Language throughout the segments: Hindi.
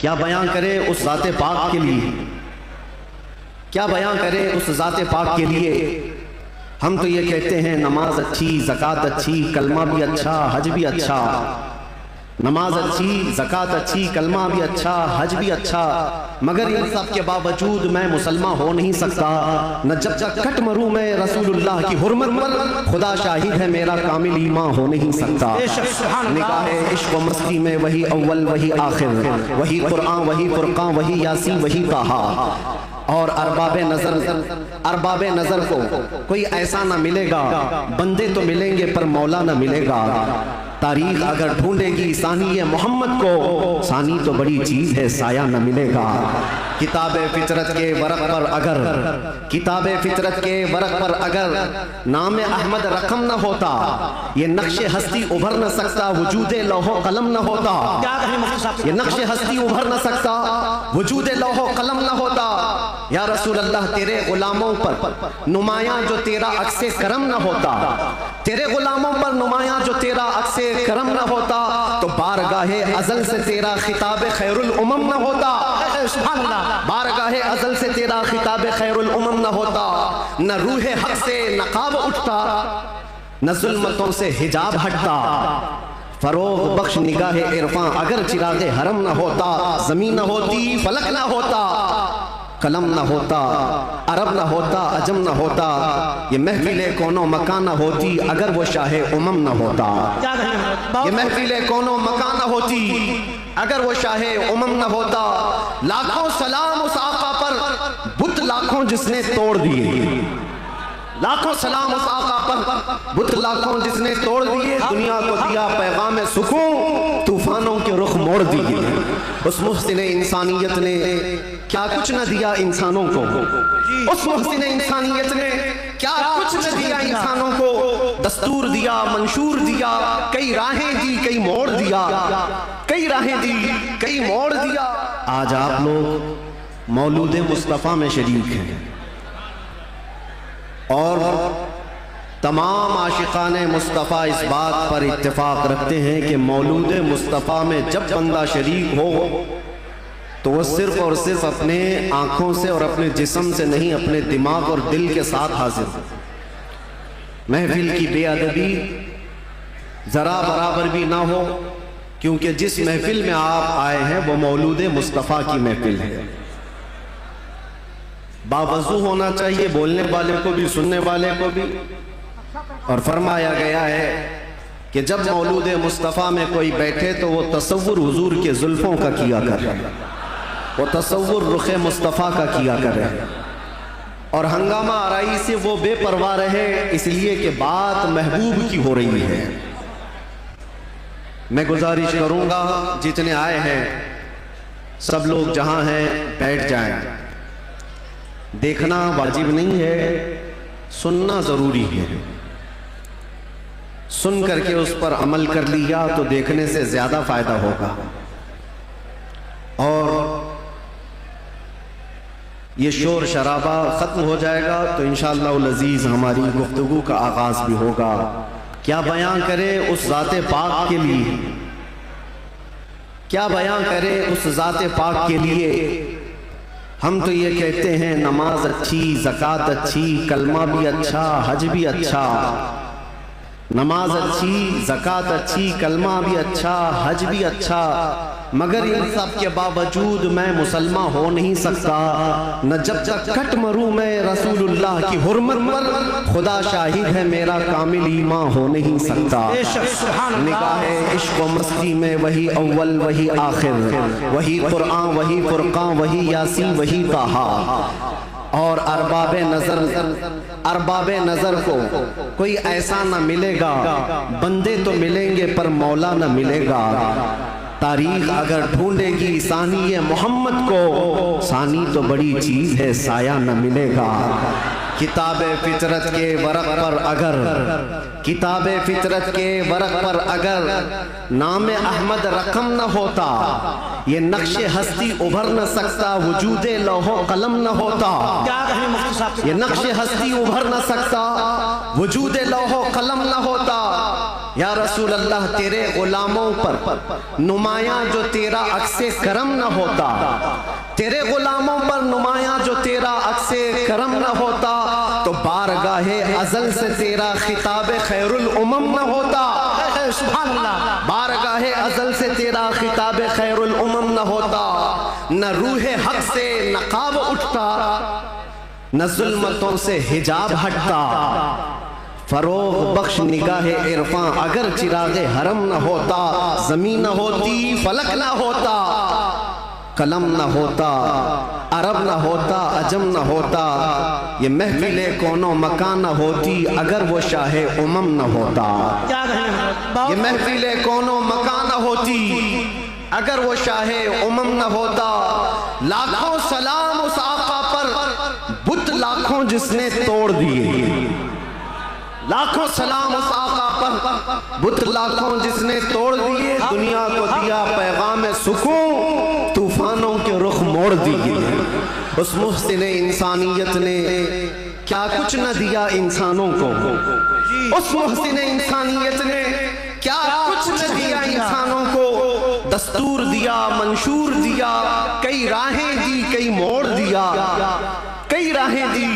क्या बयां करे उस ज़ाते पाक के लिए, क्या बयां करे उस ज़ाते पाक के लिए। हम तो ये कहते हैं नमाज अच्छी, ज़कात अच्छी, कलमा भी अच्छा, हज भी अच्छा। नमाज अच्छी, ज़कात अच्छी, कलमा भी अच्छा, हज भी अच्छा, मगर इन सब के बावजूद मैं मुसलमान हो नहीं सकता। न जब तक कट मरूं मैं रसूलुल्लाह की हुर्मत पर, खुदा शाहिद है मेरा कामिल ईमान हो नहीं सकता। निगाहे इश्क व मस्ती में वही अव्वल वही आखिर, वही कुरान वही फुरकान वही यासीन वही ताहा। और अरबाबे नजर को कोई ऐसा ना मिलेगा, बंदे तो मिलेंगे पर मौला ना मिलेगा। तारीख अगर ढूंढेगी सानी मोहम्मद को, सानी तो बड़ी चीज है साया न मिलेगा। किताबे फितरत के वरक पर अगर, किताबे फितरत के वरक पर अगर नाम अहमद रकम न होता, ये नक्शे हस्ती उभर न सकता, वजूदे लौहो कलम न होता। ये नक्शे हस्ती उभर न सकता, वजूदे लौहो कलम न होता। या रसूल अल्लाह तेरे गुलामों पर नुमाया जो तेरा अक्से करम न होता, तेरे गुलामों पर नुमाया जो तेरा अक्से करम न होता, तो बारगाहे अज़ल से तेरा खिताब खैरुल उमम न होता। बारगाहे अज़ल से तेरा खिताब खैरुल उमम न होता। न रूहे हक से नकाब उठता, न जुल्मतों से हिजाब हटता। फरोग बख्श निगाहे इरफां अगर चिरागे हरम न होता, जमीन न होती फलक न होता, कलम न होता, अरब न होता, अजम न होता, ये महफिले कोनो मकान न होती अगर वो शाहे उमम न होता। ये महफिले कोनो मकान न होती अगर वो शाहे उमम न होता। लाखों सलाम उस आका पर, बुत लाखों जिसने तोड़ दिए। लाखों सलाम उस आका पर, बुत लाखों जिसने तोड़ दिए। दुनिया को दिया पैगाम सुकून, तूफानों के रुख मोड़ दिए। उस मुहसिन इंसानियत ने क्या कुछ न दिया इंसानों को, उस मुहसिन इंसानियत ने क्या कुछ न दिया इंसानों को। दस्तूर दिया, मंशूर दिया, कई राहें दी, कई मोड़ दिया, कई राहें दी, कई मोड़ दिया। आज आप लोग मौलूद मुस्तफ़ा में शरीक हैं और तमाम आशिकाने मुस्तफ़ा इस बात पर इत्तेफाक रखते हैं कि मौलूद मुस्तफ़ा में जब बंदा शरीक हो तो वह सिर्फ और सिर्फ अपने आँखों से और अपने जिस्म से नहीं, अपने दिमाग और दिल के साथ हाजिर हो। महफिल की बेअदबी ज़रा बराबर भी ना हो, क्योंकि जिस महफिल में आप आए हैं वो मौलूद मुस्तफ़ा की महफिल है। बावजू होना चाहिए, बोलने वाले को भी सुनने वाले को भी। और फरमाया गया है कि जब मौलूद मुस्तफ़ा में कोई बैठे तो वो तसव्वुर हुजूर के जुल्फों का किया करे, वो तसव्वुर रुख मुस्तफ़ा का किया करे, और हंगामा आराई से वो बेपरवाह रहे, इसलिए कि बात महबूब की हो रही है। मैं गुजारिश करूंगा जितने आए हैं सब लोग जहां हैं बैठ जाएं। देखना वाजिब नहीं है, सुनना जरूरी है। सुन करके उस पर अमल कर लिया तो देखने से ज्यादा फायदा होगा। और ये शोर शराबा खत्म हो जाएगा तो इंशाअल्लाह अज़ीज़ हमारी गुफ्तगू का आगाज भी होगा। क्या बयां करे उस ज़ाते पाक के लिए, क्या बयां करे उस ज़ाते पाक के लिए। हम तो ये कहते हैं नमाज अच्छी, ज़कात अच्छी, कलमा भी अच्छा, हज भी अच्छा। नमाज अच्छी, ज़कात अच्छी, कलमा भी अच्छा, हज भी अच्छा, मगर इन सब के बावजूद मैं मुसलमान हो नहीं सकता। न जब तक कट मरूं मैं रसूलुल्लाह की हुर्मत पर, खुदा शाहिद है मेरा कामिल ईमान हो नहीं सकता। निगाहे इश्क व मस्ती में वही अव्वल वही आखिर, वही कुरान वही फुरकान वही यासीन वही ताहा। और अरबाबे नजर को कोई ऐसा ना मिलेगा, बंदे तो मिलेंगे पर मौला ना मिलेगा। तारीख अगर ढूंढेगी सानी मोहम्मद को, सानी तो बड़ी चीज है साया न मिलेगा। किताबे फितरत के वरक पर अगर, किताबे फितरत के वरक पर अगर नाम अहमद रकम न होता, ये नक्शे हस्ती उभर न सकता, वजूदे लौहो कलम न होता। ये नक्शे हस्ती उभर न सकता, वजूदे लौहो कलम न होता। या रसूल अल्लाह तेरे गुलामों पर नुमाया जो तेरा अक्से करम न होता, तेरे गुलामों पर नुमाया जो तेरा अक्से करम न होता, तो बारगाहे अज़ल से तेरा खिताब खैरुल उमम न होता। सुभान अल्लाह। बारगाहे अज़ल से तेरा खिताब खैरुल उमम न होता, न रूहे हक से नकाब उठता, न जुल्मतों से हिजाब हटता। फरोग बख्श निगाहे इरफां अगर चिरागे हरम न होता, जमीन न होती फलक न होता, कलम न होता अरब न होता अजम न होता, ये महफिले कोनो मकान न होती अगर वो शाहे उमम न होता। ये महफिले कोनो मकान न होती अगर वो शाहे उमम न होता। लाखों सलाम उस आका पर बुत लाखों जिसने तोड़ दिए, लाखों सलाम उस आका पर बुत लाखों जिसने तोड़ दिए। दुनिया को दिया पैगाम सुकून, तूफानों के रुख मोड़ दिए। उस मुहसिन इंसानियत ने क्या कुछ न दिया इंसानों को, उस मुहसिन इंसानियत ने क्या कुछ न दिया इंसानों को। दस्तूर दिया, मंशूर दिया, कई राहें दी, कई मोड़ दिया, कई राहें दी,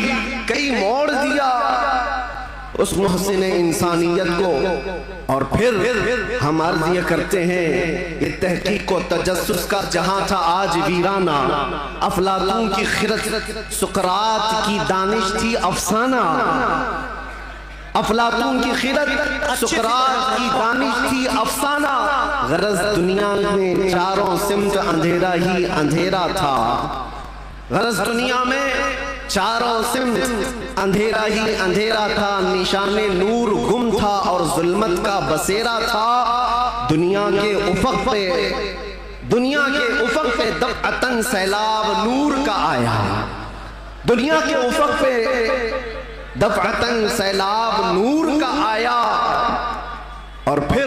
कई मोड़ दिया उस मुहसिन इंसानियत को। और फिर हम अर्ज़ ये करते हैं, ये तहकीक व तजस्सुस का जहां था आज वीराना। अफलातून की खिरत, सुकरात की दानिश थी अफसाना। अफलातून की खिरत, सुकरात की दानिश थी अफसाना। गरज दुनिया में चारों सिमत अंधेरा ही अंधेरा था। गरज दुनिया में चारों सिमत अंधेरा ही अंधेरा था। निशाने नूर गुम था और जुल्मत का बसेरा था। दुनिया के उफक पे, दुनिया के उफक पे दफ़अतन सैलाब नूर का आया। दुनिया के उफक पे दफ़अतन सैलाब नूर का आया। और फिर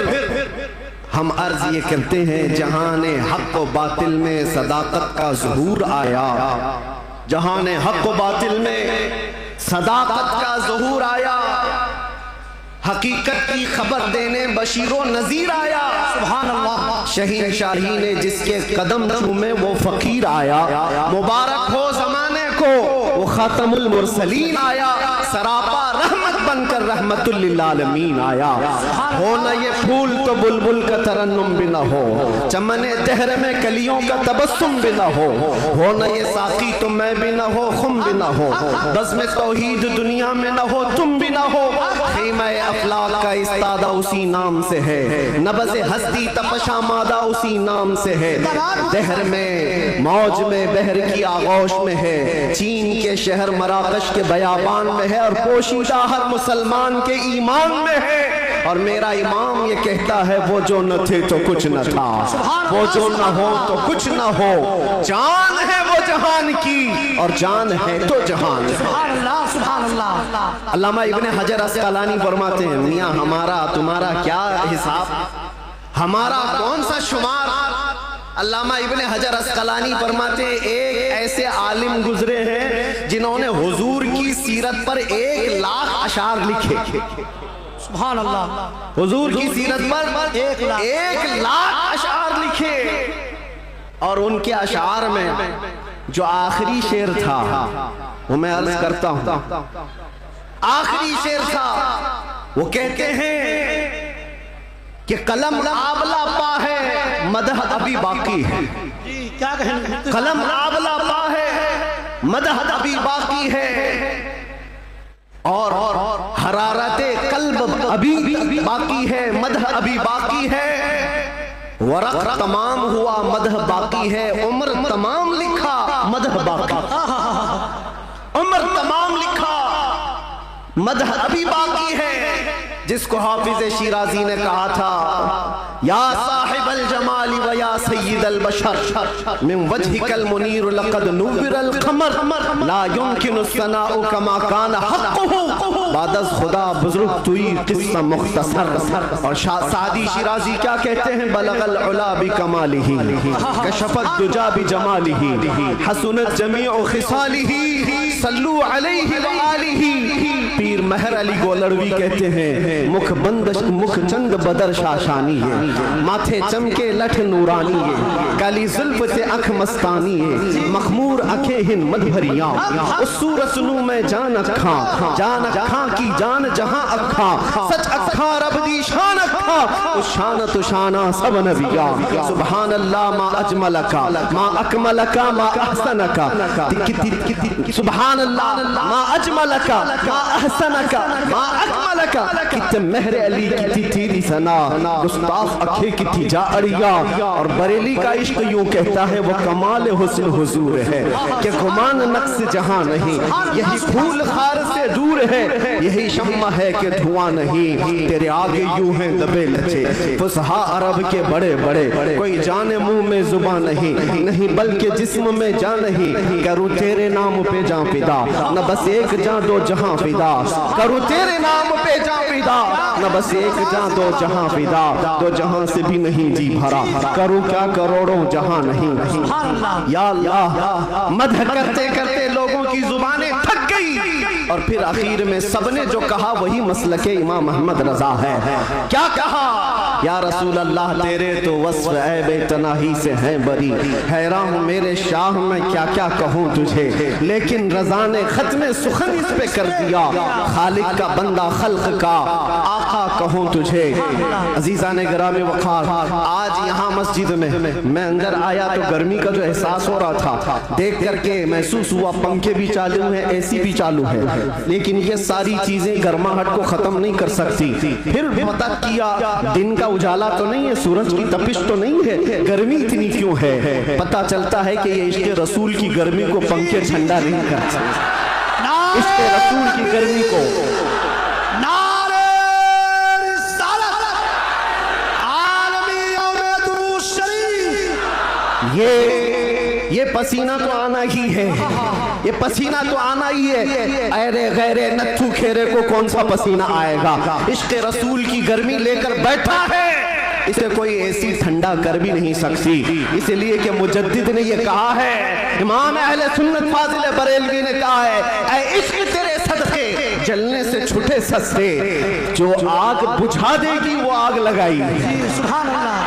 हम अर्ज ये करते हैं, जहाने हक व बातिल में सदाकत का ज़हूर आया। जहाने हक व बातिल में सदाकत का ज़हूर आया। हकीकत की खबर देने बशीरो नज़ीर आया। सुभान अल्लाह। शहीन शाही ने जिसके कदम चूमे वो फ़कीर आया। मुबारक हो ज़माने को वो खातमुल मुरसलीन आया। सरापा रहमत बनकर रहमतुल लिल आलमीन आया। हो न ये फूल तो बुलबुल का तरन्नुम भी न हो, चमने दहर में कलियों का तबस्सुम भी न हो न ये साकी तो मैं भी न हो, खुम भी न हो, बज़्म तौहीद दुनिया में न हो, तुम भी न हो। ख़ीमा अफलाक का इस्तादा उसी नाम से है, नबज़ हस्ती तपशा मादा उसी नाम से है। दहर में मौज में बहर की आगोश में है, चीन के शहर मराकश के बयाबान में है, और पोशीदा हर मुसलमान के ईमान में है। और मेरा इमाम ये कहता है, वो जो न थे तो कुछ न था, वो जो न हो तो कुछ न हो। जान है वो जहान की और जान है तो जहान। अल्लामा इब्ने हजर अस्क़लानी फरमाते हैं, मियाँ हमारा तुम्हारा क्या हिसाब, हमारा कौन सा शुमार। अल्लामा इब्ने हजर अस्क़लानी फरमाते हैं, एक ऐसे आलिम गुजरे हैं जिन्होंने हुजूर की सीरत पर 1 लाख अशार लिखे। सुभान अल्लाह। हुजूर की सीरत पर 1 लाख अशार लिखे। और उनके अशार में जो आखिरी शेर था, वो मैं अर्ज करता हूं, आखिरी शेर था, वो कहते हैं कि कलम आबला पा है, मदह अभी बाकी है। क्या कहें? कलम आबला पा है, मदह अभी बाकी है, और हरारते कल्ब अभी बाकी है, मदह अभी बाकी है। वरक़ तमाम हुआ, मदह बाकी है, उम्र तमाम लिखा, मदह बाकी। उम्र तमाम लिखा, मदह अभी बाकी है। जिसको हाफिज शिराजी ने कहा था, या साहिबल जमाली व या सय्यिदल बशर मिन वजहिकल मुनीर लक़द नुव्विरल क़मर ला युमकिनु सनाउ कमा कान हक़्क़ुहु बादज़ खुदा बुज़ुर्ग तुई क़िस्सा मुख़्तसर। और सादी शिराज़ी क्या कहते हैं, बलगल उला बि कमालिही कशफत दुजा बि जमालिही हसनत जमीउ खिसालिही सल्लू अलैहि व आलिही। पीर महर अली गोलड़वी कहते हैं, मुख बंद मुख चंद बदर शाशानी है, माथे चमके लठ नूरानी है, काली जुल्फ से अख मस्तानी है, मखमूर अखे हिन मद भरिया, उस सूरत सुनू मैं जान अखा की जान जहां अखा, सच अखा रब दी शान अखा, उस शान तो शाना सब नबिया। सुभान अल्लाह मा अजमलका मा अकमलका मा अहसनका, सुभान अल्लाह मा अजमलका मा अहसनका मा अकमलका। कितने महर अली की तेरी सना, गुस्ताख अखे की थी जा अड़िया। और बरेली का इश्क यूं कहता है वो कमाल हुस्न हुजूर है कि गुमान नक्स जहां नहीं, यही फूल खार से दूर है, यही शम्मा है कि धुआं नहीं, तेरे आगे यूं है दबे लचे फुसहा अरब के बड़े बड़े, कोई जाने मुंह में जुबान नहीं, नहीं बल्कि जिस्म में जान नहीं, करूं तेरे नाम पे जां फिदा, न बस एक जां दो जहां फिदा, करूं तेरे नाम पे जां फिदा, न बस एक जां दो जहां फिदा, दो जहां से भी नहीं जी भरा, करूं क्या करोड़ों जहां नहीं। या अल्लाह, मदह करते करते लोगों की जुबानें थक गई और फिर आखिर में सबने जो कहा वही मसलके इमाम अहमद रजा है। क्या कहा, या रसूल अल्लाह तेरे तो वस्फ ऐब तनाही से हैं बरी, हैरान हूँ मेरे शाह मैं क्या क्या कहूँ तुझे, लेकिन रजा ने खत्म सुखन इस पे कर दिया, खालिक का बंदा खल्क का आका कहूँ तुझे। अजीजा ने गिरामी वक़ार, आज यहाँ मस्जिद में मैं अंदर आया तो गर्मी का जो एहसास हो रहा था देख करके महसूस हुआ, पंखे भी चालू है, एसी भी चालू है, लेकिन ये सारी चीजें गर्माहट को खत्म नहीं कर सकती। फिर पता किया दिन का उजाला तो नहीं है, सूरज की तपिश तो नहीं है, गर्मी इतनी क्यों है। पता चलता है कि ये इश्क़ रसूल की गर्मी को पंखे ठंडा नहीं कर सकते, इश्क़ रसूल की गर्मी को। ये पसीना तो आना ही है, ये पसीना तो आना ही है। अरे गैरे नत्थू खेरे को कौन सा पसीना आएगा, इश्क़ रसूल की गर्मी लेकर बैठा है, इसे कोई एसी ठंडा कर भी नहीं सकती। इसलिए कि मुजद्दिद ने ये कहा है, इमाम अहले सुन्नत फाजिल बरेलवी ने कहा है, ऐ इश्क़ तेरे सदक़े जलने से छूटे सस्ते, जो आग बुझा देगी वो आग लगाई। सुभान अल्लाह,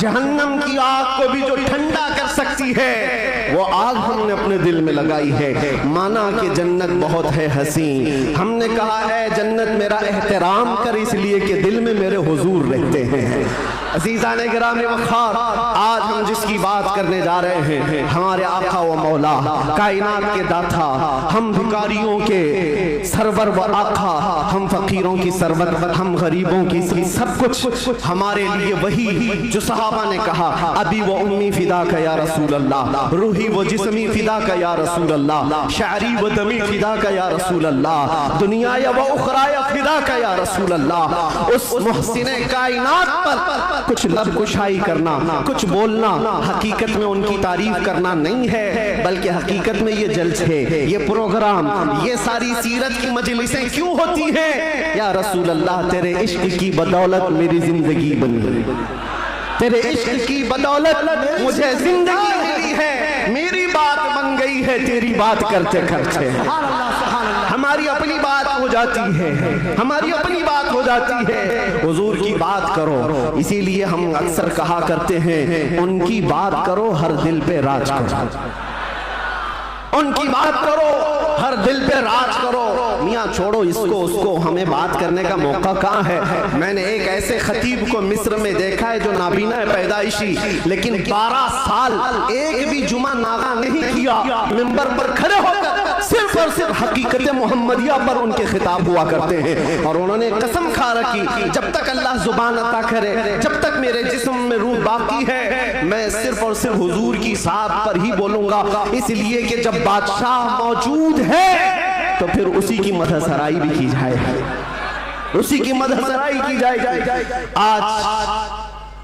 जहन्नम की आग को भी जो ठंडा कर सकती है वो आग हमने अपने दिल में लगाई है। माना कि जन्नत बहुत है हसीन, हमने कहा है जन्नत मेरा एहतराम कर इसलिए कि दिल में मेरे हुजूर रहते हैं। अज़ीज़ान गिरामी वक़ार, आज हम जिसकी बात करने जा रहे हैं, हमारे आका व मौला कायनात के दाता, हम भिखारियों के सरवर व आका, हम फकीरों की सरवर, हम गरीबों की सब कुछ हमारे लिए वही जो सहाबा ने कहा, अभी वो उम्मी फिदा का या रसूल अल्लाह, रूही वो जिस्मी फिदा का या रसूल अल्लाह, शायरी व दमी फिदा का या रसूल अल्लाह, दुनिया या व उखराया फिदा का या रसूल अल्लाह। उस मुहसिने कायनात पर कुछ लब कुशाई करना, कुछ बोलना, हकीकत में उनकी तारीफ करना नहीं है, बल्कि हकीकत में ये जलसे, ये प्रोग्राम, ये सारी सीरत की मजलिसें क्यों होती हैं? या रसूल अल्लाह तेरे इश्क की बदौलत मेरी जिंदगी बनी, तेरे इश्क की बदौलत मुझे जिंदगी मिली है, मेरी बात बन गई है तेरी बात करते करते। हमारी अपनी बात हो जाती है, हमारी अपनी बात हो जाती है, हुजूर की बात करो। इसीलिए हम अक्सर कहा करते हैं, उनकी बात करो हर दिल पे राज करो, उनकी बात करो हर दिल पे राज करो। मियाँ छोड़ो इसको उसको, हमें बात करने का मौका कहाँ है। मैंने एक ऐसे खतीब को मिस्र में देखा है जो नाबीना है पैदाइशी, लेकिन 12 साल एक भी जुमा नागा नहीं किया, मिंबर पर खड़े होकर सिर्फ और सिर्फ हकीकत मोहम्मदिया पर उनके खिताब हुआ करते हैं। और उन्होंने कसम खा रखी, जब तक अल्लाह जुबान अता करे, जब तक मेरे जिस्म में रूह बाकी है, मैं सिर्फ और सिर्फ हुजूर की साथ पर ही बोलूंगा। इसलिए कि जब बादशाह मौजूद है तो फिर उसी की मदह सराई भी की जाए, उसी की मदह सराई की जाए। आज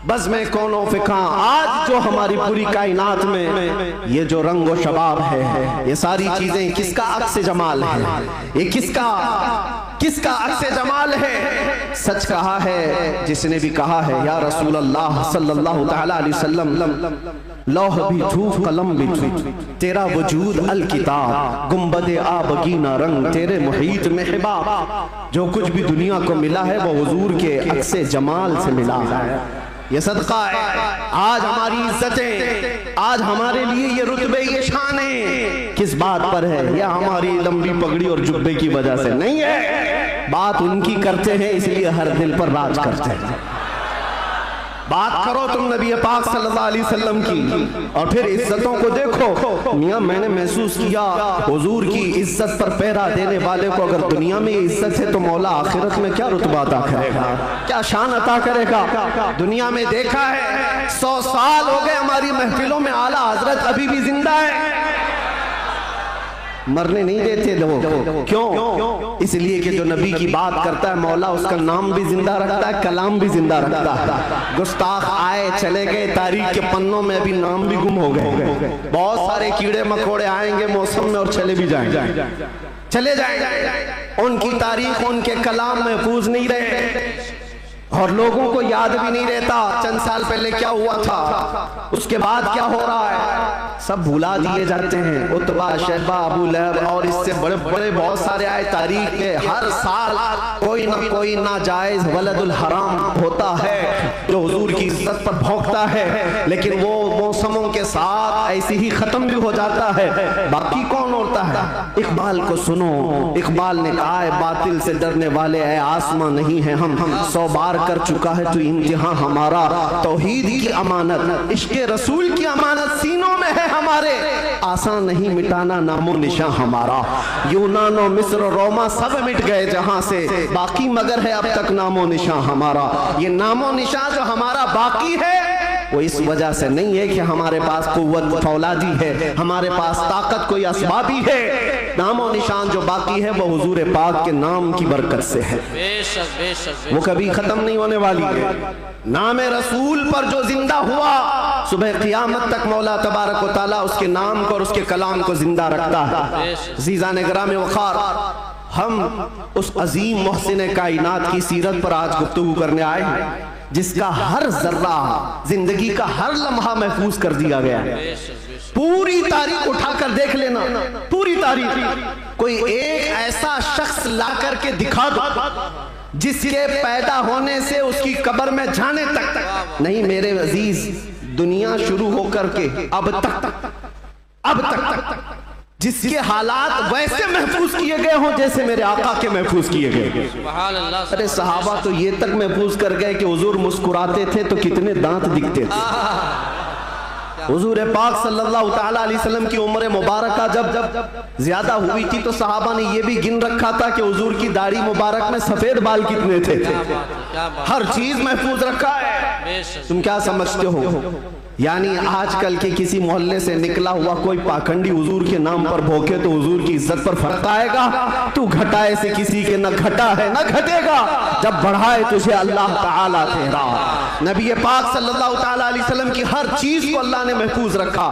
बस में कौनो फिका। आज जो हमारी पूरी कायनात में ये जो रंग व शबाब है, ये सारी चीजें किसका अक्स जमाल है? ये किसका अक्स जमाल है? सच कहा है जिसने भी कहा है या रसूल अल्लाह सल्लल्लाहु तआला अलैहि वसल्लम, लौह भी झूठ कलम भी झूठ, तेरा वजूद अल किताब, गुंबदे आबगीना रंग तेरे मुहीत में हिबाब। जो कुछ भी दुनिया को मिला है वो हुजूर के अक्स जमाल से मिला है। ये सदका है। आज हमारी इज्जतें, आज हमारे लिए ये रुतबे, ये शाने किस बात पर है? या हमारी लंबी पगड़ी और जुब्बे की वजह से नहीं है। बात उनकी करते हैं इसलिए हर दिल पर राज करते हैं। बात करो तुम नबी पाक सल्लल्लाहु अलैहि वसल्लम की और फिर इज्जतों को देखो। मियां मैंने महसूस किया हुजूर की इज्जत पर पहरा देने वाले को अगर दुनिया में इज्जत है तो मौला आखिरत में क्या रुतबा अता करेगा, क्या शान अता करेगा। दुनिया में देखा है 100 साल हो गए हमारी महफिलों में आला हजरत अभी भी जिंदा है, मरने नहीं देते लोग। क्यों? इसलिए कि जो नबी की बात करता है मौला उसका नाम भी जिंदा रखता है, कलाम भी जिंदा रखता है। गुस्ताख आए चले गए, तारीख के पन्नों में अभी नाम भी गुम हो गए। बहुत सारे कीड़े मकोड़े आएंगे मौसम में और चले भी जाएंगे, चले जाएंगे। उनकी तारीख, उनके कलाम महफूज नहीं रहे और लोगों को याद भी नहीं रहता चंद साल पहले क्या हुआ था, उसके बाद क्या हो रहा है, सब भुला दिए जाते हैं। उतबा, शैबा, अबू लहब और इससे बड़े बड़े बहुत सारे आए तारीख के। हर साल कोई ना कोई नाजायज वलदुल हराम होता है जो हुजूर की इज्जत पर भौंकता है, लेकिन वो मौसमों के साथ ऐसे ही खत्म भी हो जाता है। बाकी कौन होता है? इकबाल को सुनो, इकबाल ने कहा है बातिल से डरने वाले है आसमां नहीं है हम 100 बार कर चुका है तो इम्तिहान हमारा। तौहीद की अमानत, इश्क़े रसूल की अमानत सीनों में है हमारे, आसान नहीं मिटाना नामो निशान हमारा। यूनानो, मिस्र, रोमा सब मिट गए जहां से, बाकी मगर है अब तक नामो निशान हमारा। ये नामो निशान जो हमारा बाकी है वो इस वजह से नहीं है कि हमारे पास कुव्वत फौलादी है, हमारे पास ताकत कोई असबाबी है। नामो निशान जो बाकी है वो हुजूर पाक के नाम की बरकत से है, वो कभी खत्म नहीं होने वाली है। नाम रसूल पर जो जिंदा हुआ सुबह क़ियामत तक मौला तबारक व तआला उसके नाम को और उसके कलाम को जिंदा रखता है। अज़ीज़ान गिराम वक़ार, हम उस अजीम मोहसिन कायनात की सीरत पर आज गुफ्तगू करने आए हैं जिसका हर जर्रा, जिंदगी का हर लम्हा महफूज कर दिया गया है। पूरी तारीख उठाकर देख लेना, पूरी तारीख। कोई एक ऐसा शख्स ला करके दिखा दो जिसके पैदा होने से उसकी कब्र में जाने तक नहीं, मेरे अजीज, दुनिया शुरू होकर के अब तक जिसके हालात वैसे महफूज किए गए हों जैसे मेरे आका के महफूज किए गए। अरे सहाबा तो ये तक महफूज कर गए कि हुजूर मुस्कुराते थे तो कितने दांत दिखते थे। हुजूर पाक सल्लल्लाहु तआला अलैहि वसल्लम की उम्र मुबारका जब ज्यादा हुई थी तो सहाबा ने ये भी गिन रखा था कि हुजूर की दाढ़ी मुबारक में सफेद बाल कितने थे। हर चीज महफूज रखा है। तुम क्या समझते हो? यानी आजकल के किसी मोहल्ले से निकला हुआ कोई पाखंडी हुजूर के नाम पर भोंके तो हुजूर की इज्जत पर फर्क आएगा? तू घटाए से किसी के न घटा है न घटेगा, जब बढ़ाए तुझे अल्लाह ताला तेरा। नबी पाक सल्लल्लाहु ताला अलैहि वसल्लम की हर चीज को अल्लाह ने महफूज रखा।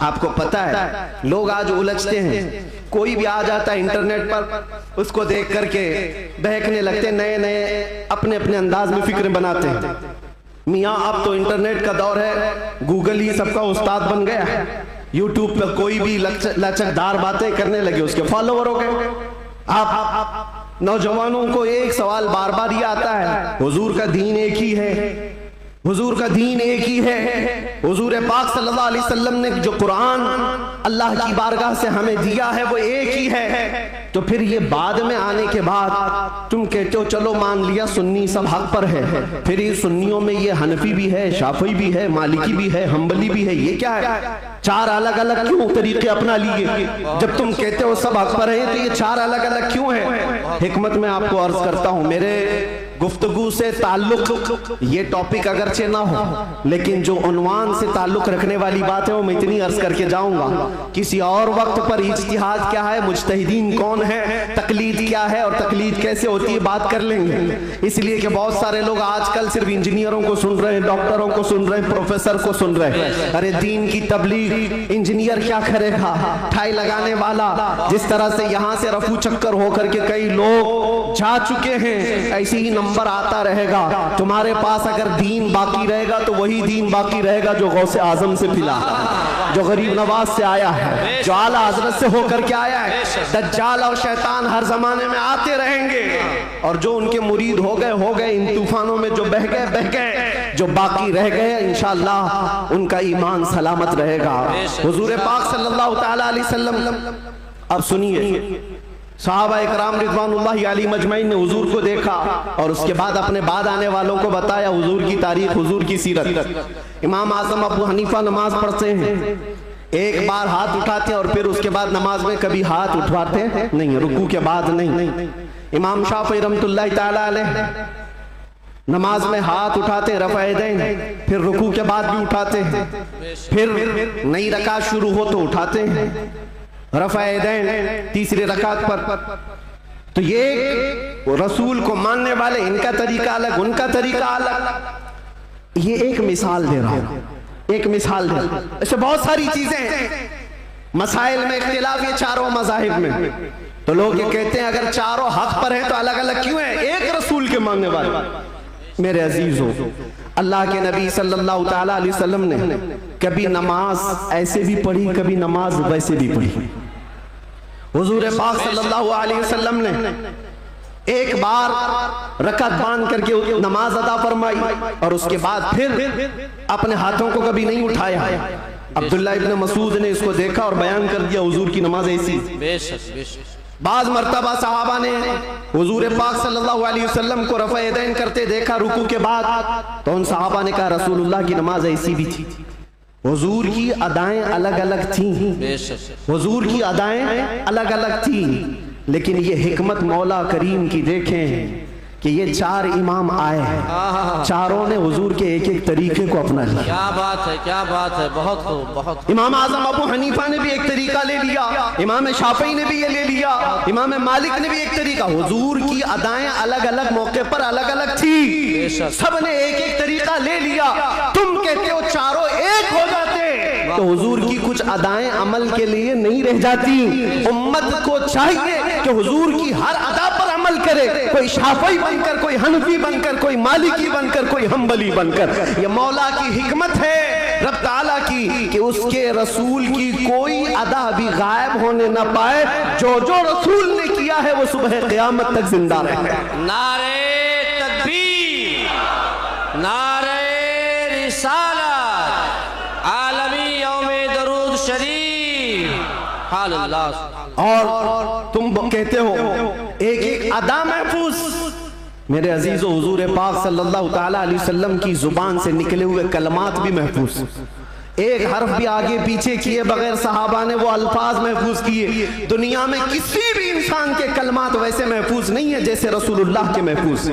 आपको पता है लोग आज उलझते हैं, कोई भी आ जाता है इंटरनेट पर उसको देख करके बहकने लगते, नए नए अपने अपने अंदाज में फिक्र बनाते हैं। मियाँ अब तो इंटरनेट का दौर है, गूगल ही सबका उस्ताद बन गया है। यूट्यूब पे कोई भी लचकदार बातें करने लगे उसके फॉलोवर हो गए। आप नौजवानों को एक सवाल बार बार ये आता है, हुजूर का दीन एक ही है, हुजूर का दीन एक ही है। हुजूर पाक सल्लल्लाहु अलैहि वसल्लम ने जो कुरान अल्लाह की बारगाह से हमें दिया है वो एक ही है। तो फिर ये बाद में आने के बाद तुम कहते हो चलो मान लिया सुन्नी सब हक पर है, फिर ये सुन्नियों में ये हनफी भी है, शाफी भी है, मालिकी भी है, हम्बली भी है, ये क्या है? चार अलग अलग क्यों तरीके अपना लिए? जब तुम कहते हो सब हक पर है तो ये चार अलग अलग क्यों है? हिकमत में आपको अर्ज करता हूं, मेरे गुफ्तगू से ताल्लुक, ये टॉपिक अगरचे ना हो, लेकिन जो उन्वान से ताल्लुक रखने वाली बात है वो मैं इतनी अर्ज करके जाऊंगा। किसी और वक्त पर इज्तिहाद क्या है, मुज्तहिदीन कौन है, तकलीद क्या है और तकलीद कैसे होती है, बात कर लेंगे। इसलिए कि बहुत सारे लोग आजकल सिर्फ इंजीनियरों को सुन रहे हैं, डॉक्टरों को सुन रहे हैं, प्रोफेसर को सुन रहे हैं। अरे दीन की तबलीग इंजीनियर क्या करेगा, ठाई लगाने वाला, जिस तरह से यहाँ से रफू चक्कर होकर के कई लोग जा चुके हैं, ऐसे ही नंबर आता रहेगा। तुम्हारे पास अगर दीन बाकी रहेगा तो वही दीन बाकी रहेगा जो गौसे आजम से मिला, जो गरीब नवाज से आया है, जो आला हजरत से होकर के आया है। दज्जाल और शैतान हर जमाने में आते रहेंगे और जो उनके मुरीद हो गए, इन तूफानों में जो बह गए, जो बाकी रह गए इंशाअल्लाह उनका ईमान सलामत रहेगा। हुजूर पाक सल्लल्लाहु तआला अलैहि वसल्लम, अब सुनिए, सहाबा इकराम रिज़वानुल्लाहि अलैहिम अजमईन ने हुजूर को देखा और उसके बाद अपने बाद आने वालों को बताया हुजूर की तारीख, हुजूर की सीरत। इमाम आज़म अबू हनीफा नमाज पढ़ते हैं, एक बार हाथ उठाते हैं और फिर उसके बाद नमाज में कभी हाथ उठवाते नहीं, रुकू के बाद नहीं। इमाम शाफ़ी रहमतुल्लाहि तआला अलैह नमाज में हाथ उठाते रफ़ा यदैन, फिर रुकू के बाद भी उठाते हैं, फिर नई रकात शुरू हो तो उठाते हैं रफ़ा यदैन तीसरी रकात पर। तो ये रसूल को मानने वाले, इनका तरीका अलग, उनका तरीका अलग। ये एक मिसाल दे रहा हूं, एक मिसाल दे रहा हूं। ऐसे बहुत सारी चीजें हैं, मसाइल में इख्तिलाफ ये चारों मज़ाहिब में। तो लोग ये कहते हैं अगर चारों हक पर हैं तो अलग अलग क्यों है, एक रसूल के मानने वाले। मेरे अजीजों, अल्लाह के नबी सल्लल्लाहु तआला अलैहि वसल्लम ने कभी नमाज ऐसे भी पढ़ी, कभी नमाज वैसे भी पढ़ी। हुजूर पाक सल्लल्लाहु अलैहि वसल्लम ने एक बार रकात बांध करके नमाज अदा फरमाई और उसके बाद फिर अपने हाथों को कभी नहीं उठाया। अब्दुल्ला इब्न मसूद ने इसको देखा और बयान कर दिया हुजूर की नमाज ऐसी। बाज मर्तबा सहाबा ने हुजूर पाक सल्लल्लाहु अलैहि वसल्लम को रफ़ा यदैन करते देखा रुकू के बाद, तो उन सहाबा ने कहा रसूलुल्लाह की नमाज ऐसी भी थी। हुजूर की अदाएं अलग अलग थी, हुजूर की अदाएं अलग अलग थी, लेकिन ये हिकमत मौला करीम की देखें कि ये चार इमाम आए हैं, चारों ने हुजूर के एक एक तरीके को अपना लिया। क्या बात है, क्या बात है, बहुत खूब, बहुत। इमाम आजम अबू हनीफा ने भी एक तरीका ले लिया, इमाम शाफई ने भी ये ले लिया, इमाम मालिक ने भी एक तरीका। हुजूर की अदाएं अलग अलग मौके पर अलग अलग थी, सब ने एक एक तरीका ले लिया। तुम कहते हो चारों एक हो जाते, तो हुजूर की कुछ अदाएं अमल के लिए नहीं रह जाती। उम्मत को चाहिए कि हुजूर की हर अदा पर अमल करे, कोई शाफई बनकर, कोई हनफी बनकर, कोई मालिकी बनकर, कोई हम्बली बनकर। ये मौला की हिकमत है रब ताला की कि उसके रसूल की कोई अदा भी गायब होने न पाए। जो जो रसूल ने किया है वो सुबह क़यामत तक जिंदा रहे। नारे तकबीर, नारे रिसालत, आलमी यौमे दरूद शरीफ। और तुम कहते हो एक एक अदा महफूज। मेरे अजीजों, हुजूर पाक सल्लल्लाहु तआला अलैहि वसल्लम की जुबान से निकले हुए कलमात भी महफूज, एक हर्फ भी आगे पीछे किए बगैर सहाबा ने वो अल्फाज महफूज किए। दुनिया में किसी भी इंसान के कलमात वैसे महफूज नहीं है जैसे रसूलुल्लाह के महफूज।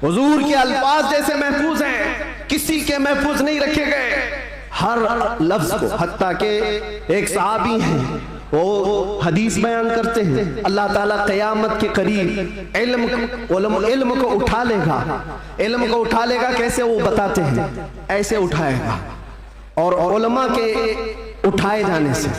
हुजूर के अल्फाज जैसे महफूज हैं, किसी के महफूज नहीं रखे गए हर लफ्ज को। हत्ता के एक सहाबी हैं, वो हदीस बयान करते हैं, अल्लाह ताला क़यामत के करीब इल्म को उठा लेगा। इल्म को उठा लेगा कैसे, वो बताते हैं, ऐसे उठाएगा। और उलमा के उठाए जाने से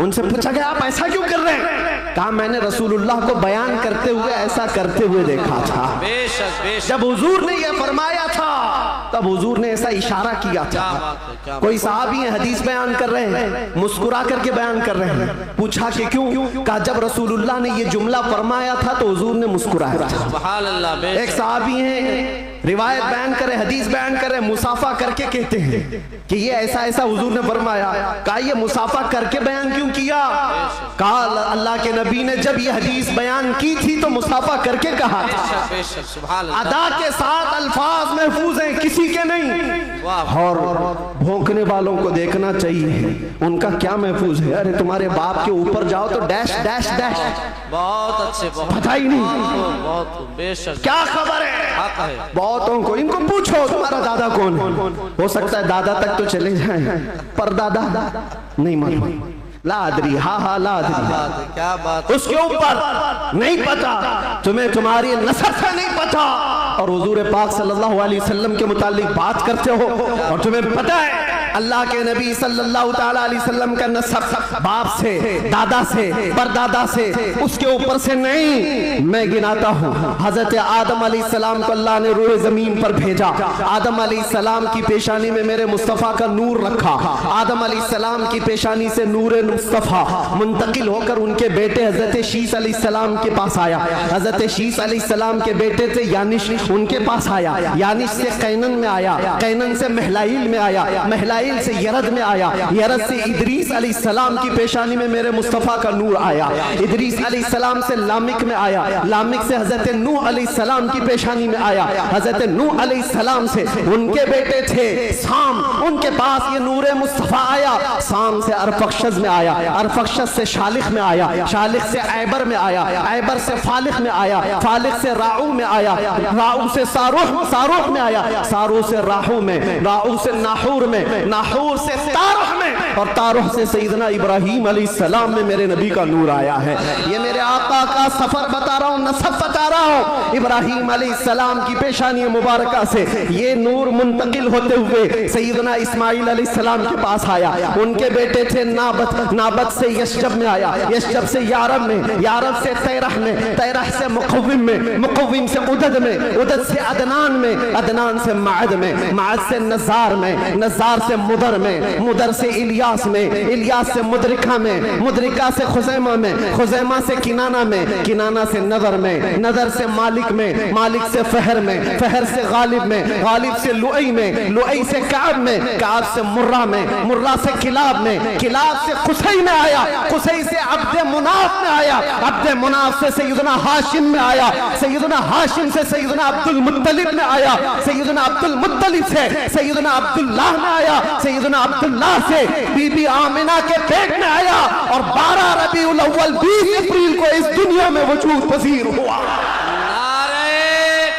उनसे पूछा गया आप ऐसा क्यों कर रहे हैं? कहा मैंने रसूलुल्लाह को बयान करते हुए ऐसा करते हुए देखा था। बेशक, बेशक। जब हुजूर ने यह फरमाया था तब हुजूर ने ऐसा इशारा किया था। कोई साहबी है हदीस बयान कर रहे हैं, मुस्कुरा करके बयान कर रहे हैं। पूछा कि क्यों? कहा जब रसूलुल्लाह ने ये जुमला फरमाया था तो हुजूर ने मुस्कुराया था। सुभान अल्लाह। एक साहबी है रिवायत बयान करे, हदीस बयान करे, मुसाफा करके कहते हैं कि ये ऐसा ऐसा हुजूर ने फरमाया। कहा ये मुसाफा करके बयान क्यों किया? कहा अल्लाह के नबी ने जब ये हदीस बयान की थी तो मुसाफा करके कहा था। बेशक, सुभान अल्लाह। अदा के साथ अल्फाज महफूज हैं, किसी के नहीं। और भौंकने वालों को देखना चाहिए उनका क्या महफूज है। अरे तुम्हारे बाप के ऊपर जाओ तो डैश डैश डैश, बहुत अच्छे, बहुत पता ही नहीं बहुत बेशक, क्या खबर है। हक है। बहुतों को इनको पूछो तुम्हारा दादा कौन है, हो सकता है दादा तक तो चले जाएं पर दादा नहीं मालूम। लादरी, हाँ लादरी, क्या बात, उसके ऊपर नहीं पता, तुम्हें तुम्हारी नसब से नहीं पता और हुजूर पाक सल्लल्लाहु अलैहि वसल्लम के मुतालिक बात करते हो और तुम्हें पता है अल्लाह के नबी सल्लल्लाहु ताला अलैहि वसल्लम का नसब बाप से, दादा से, परदादा से, उसके ऊपर से नहीं। मैं गिनाता हूँ, हजरत आदम अलैहिस्सलाम को अल्लाह ने रूए जमीन पर भेजा। आदम अलैहिस्सलाम की पेशानी में मेरे मुस्तफ़ा का नूर रखा। आदम अलैहिस्सलाम की पेशानी से नूर मुस्तफ़ा मुंतकिल होकर उनके बेटे हजरत शीस अलैहिस्सलाम के पास आया। हजरत शीस अलैहिस्सलाम के बेटे थे यानिश, उनके पास आया। यानिश से कैनन में आया, कैनन से महलाइल में आया, महलाइल से यरद में आया, यरद से इदरीस अलैहिस्सलाम की पेशानी में मेरे मुस्तफ़ा का नूर आया। इदरीस अलैहिस्सलाम से लामिक में आया, लामिक से हजरत नूह अलैहिस्सलाम की पेशानी में आया। हजरत नूह अलैहिस्सलाम से उनके बेटे थे साम, उनके पास ये नूर मुस्तफ़ा आया। साम से अरफक्षज में आया, अरफक्षज से शालिख में आया, शालिख से ऐबर में आया, ऐबर से फालिख में आया, फालिख से राऊ में आया, राऊ से सारूह, सारूह में आया, सारूह से राहू में, राहू से नाहूर में, नाहूर से तारुह में और तारुह से सैयदना इब्राहीम अलैहिस्सलाम में मेरे नबी का नूर आया है। ये मेरे आका का सफर बता रहा हूँ, नसब बता रहा हूँ। इब्राहीम अलैहिस्सलाम की पेशानी मुबारका से ये नूर मुंतकिल होते हुए सैयदना इस्माइल अलैहिस्सलाम के पास आया। उनके बेटे थे नाबत, नाबत से यशजब में आया, यशजब से यारब में, यारब से तैरह में, तैरह से मुक़व्विम में, मुक़व्विम से उदद में, उदद से अदनान में, अदनान से माद में, माद से नज़ार में, नज़ार से मुदर में, मुदर से इलियास में, इलियास से मुदरिका में, मुदरिका से खुज़ैमा में, खुज़ैमा से किनाना में, किनाना से नदर में, नदर से मालिक में, मालिक से फहर में, फहर से गालिब में, गालिब से लुई में, लुई से काब में, काब से मुर्रा में, मुर्रा से किलाब में, किलाब से खुसई में आया, खुसई से अब्दे मुनाफ में आया, अब्दे मुनाफ से सैयदना हाशिम में आया, सैयदना हाशिम से सैयदना अब्दुल मुत्तलिब में आया, सैयदना अब्दुल मुत्तलिब से सैयदना अब्दुल्लाह में आया, सैयदना अब्दुल्लाह से बीबी आमिना के पेट में आया और 12 रबीउल अव्वल 20 अप्रैल को इस दुनिया में वजूद पजीर हुआ। नारे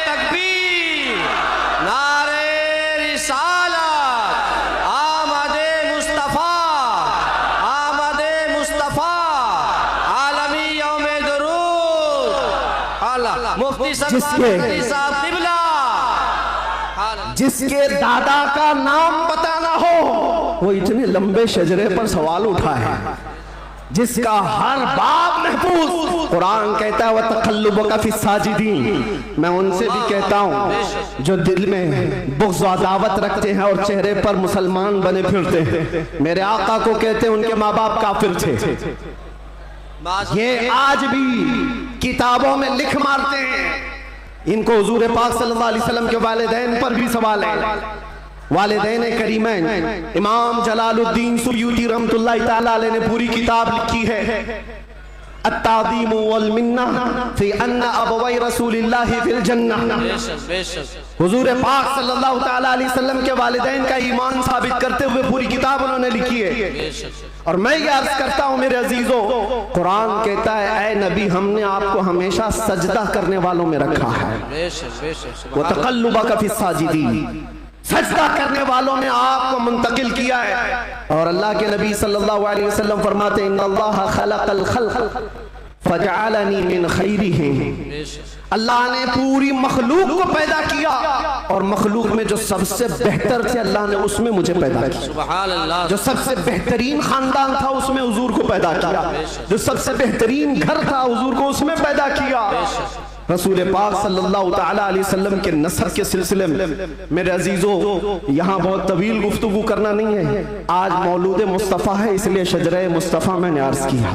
तकबीर, नारे रिसालत, आमदे मुस्तफ़ा, आमदे मुस्तफ़ा, आलमी यौमे दुरूद, आला मुफ्ती साहब क़िबला, जिसके दादा का नाम पता ना हो वो इतने लंबे शजरे पर सवाल उठा है, जिसका हर बाप महफूज। कुरान कहता है वह तक़ल्लुबका फ़ी साजिदीन। मैं उनसे भी कहता हूँ जो दिल में बुग़्ज़ व अदावत रखते हैं और चेहरे पर मुसलमान बने फिरते हैं। मेरे आका को कहते हैं उनके माँ बाप काफिर थे, ये आज भी किताबों में लिख मारते हैं। इनको हुजूर पाक सल्लल्लाहु अलैहि वसल्लम के वालिदैन पर भी सवाल है। वालिदैन करीमैन इमाम जलालुद्दीन सुयूती रहमतुल्लाहि ताला अलैह ने पूरी किताब लिखी है अत्तादीम वल मिन्ना फी अन्ना अबवै रसूलिल्लाहि फिल जन्नह। हुजूर पाक सल्लल्लाहु ताला अलैहि वसल्लम के वालिदैन का ईमान साबित करते हुए पूरी किताब उन्होंने लिखी है। और मैं ये अर्ज करता हूँ मेरे अजीजों, कुरान कहता है ऐ नबी हमने आपको हमेशा सजदा करने वालों में रखा है। वो तक़ल्लुबका फ़ी साजिदीन, सजदा करने वालों में आपको मुंतकिल किया है। और अल्लाह के नबी सल्लल्लाहु अलैहि वसल्लम फरमाते हैं इन्नल्लाह खलक़ल खल्क़ फजअलनी मिन खैरिहिम। अल्लाह ने पूरी मखलूक को पैदा किया और मखलूक में जो सबसे बेहतर थे अल्लाह ने उसमें मुझे पैदा किया। सुभान अल्लाह। जो सबसे बेहतरीन खानदान था उसमें हुजूर को पैदा किया, जो सबसे बेहतरीन घर था हुजूर को उसमें पैदा किया। रसूल पाक सल्लल्लाहु ताला अलैहि वसल्लम के नसब के सिलसिले में मेरे अजीजों यहाँ बहुत तवील गुफ्तगू करना नहीं है, आज मौलूद मुस्तफ़ा है इसलिए शजरे मुस्तफ़ा मैंने अर्ज किया।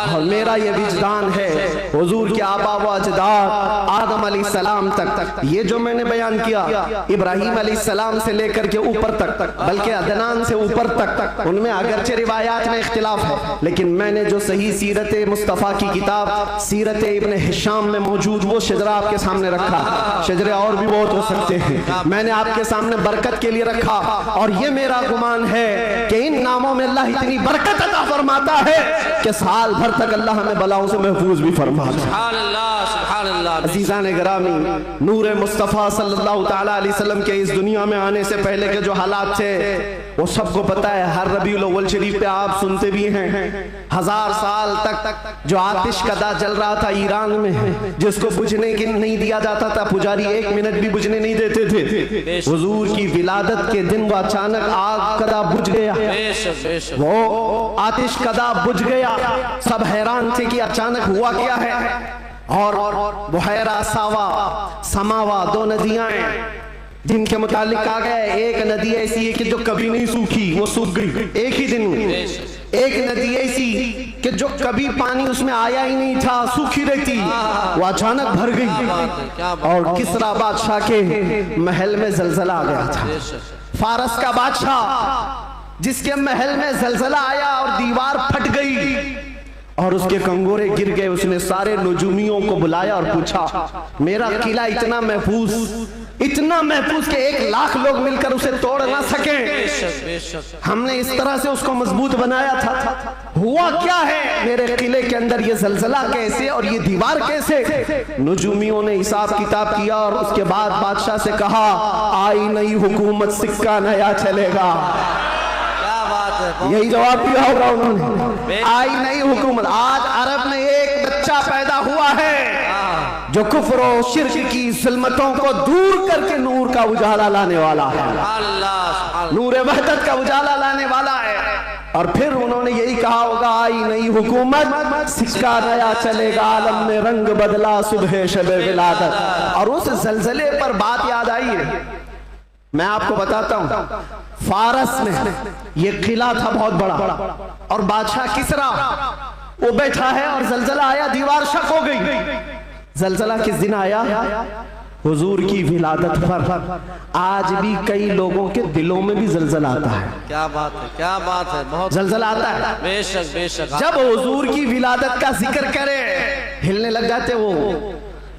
और मेरा ये विजदान है हुजूर के आबा व अजदाद आदम अलैहिस्सलाम तक ये जो मैंने बयान किया, इब्राहीम अलैहिस्सलाम से लेकर के ऊपर तक, बल्कि अदनान से ऊपर तक, उनमें अगरचे रिवायात में इख्तिलाफ है, लेकिन मैंने जो सही सीरत मुस्तफ़ा की किताब सीरत इब्न हिशाम में मौजूद वो वो शजरा आपके सामने रखा। शजरे और भी बहुत हो सकते हैं, मैंने आपके सामने बरकत के लिए रखा। और ये मेरा गुमान है कि इन नामों में अल्लाह इतनी बरकत अता फरमाता है कि साल भर तक अल्लाह हमें बलाओं से महफूज भी फरमाता है। सुभान अल्लाह, सुभान अल्लाह। अज़ीज़ान गिरामी, नूर मुस्तफ़ा सल्लल्लाहु तआला अलैहि वसल्लम के इस दुनिया में आने से पहले के जो हालात थे वो सबको पता है। हर रबीउल अव्वल शरीफ पे आप सुनते भी हैं 1000 साल तक जो आतिश कदा जल रहा था ईरान में, जिसको बुझने की नहीं दिया जाता था, पुजारी 1 मिनट भी बुझने नहीं देते थे। हुजूर की विलादत के दिन वो अचानक आग कदा बुझ गया, वो आतिश कदा बुझ गया। सब हैरान थे कि अचानक हुआ क्या है। और बुहैरा सावा समावा 2 नदियां हैं जिनके मुतालिक कहा गया है एक नदी ऐसी है कि जो कभी नहीं सूखी, वो सूख गई एक ही दिन में। एक नदी ऐसी कि जो कभी पानी उसमें आया ही नहीं था, सूखी रहती, वो अचानक भर गई। और किसरा बादशाह के महल में जलजला आ गया था। फारस का बादशाह जिसके महल में जलजला आया और दीवार फट गई और उसके कंगोरे गिर गए। उसने सारे नजूमियों को बुलाया और पूछा, मेरा किला इतना महफूज कि 1 लाख लोग मिलकर उसे तोड़ ना सके, हमने इस तरह से उसको मजबूत बनाया था, हुआ क्या है मेरे किले के अंदर? ये जलजला कैसे और ये दीवार कैसे? नजूमियों ने हिसाब किताब किया और उसके बाद बादशाह से कहा, आई नई हुकूमत, सिक्का नया चलेगा। यही जवाब दिया होगा उन्होंने, आई नई हुकूमत। आज अरब में एक बच्चा पैदा हुआ है जो कुफ्र और शिर्क की ज़ुल्मतों को दूर करके नूर का उजाला लाने वाला है, नूर वहदत का उजाला लाने वाला है। और फिर उन्होंने यही कहा होगा, आई नई हुकूमत, सिक्का नया चलेगा, आलम में रंग बदला सुबह शब विलादत। और उस जलजले पर बात याद आई है, मैं आपको बताता हूं। फारस में ये किला था बहुत बड़ा और बादशाह किसरा वो बैठा है और जलजला आया, दीवार शक हो गई। जलजला किस दिन आया? हुजूर की विलादत पर। आज भी कई लोगों के दिलों में भी जलजला आता है। क्या बात है, क्या बात है, बहुत जलजला आता है। बेशक बेशक। जब हुजूर की विलादत का जिक्र करे हिलने लग जाते वो,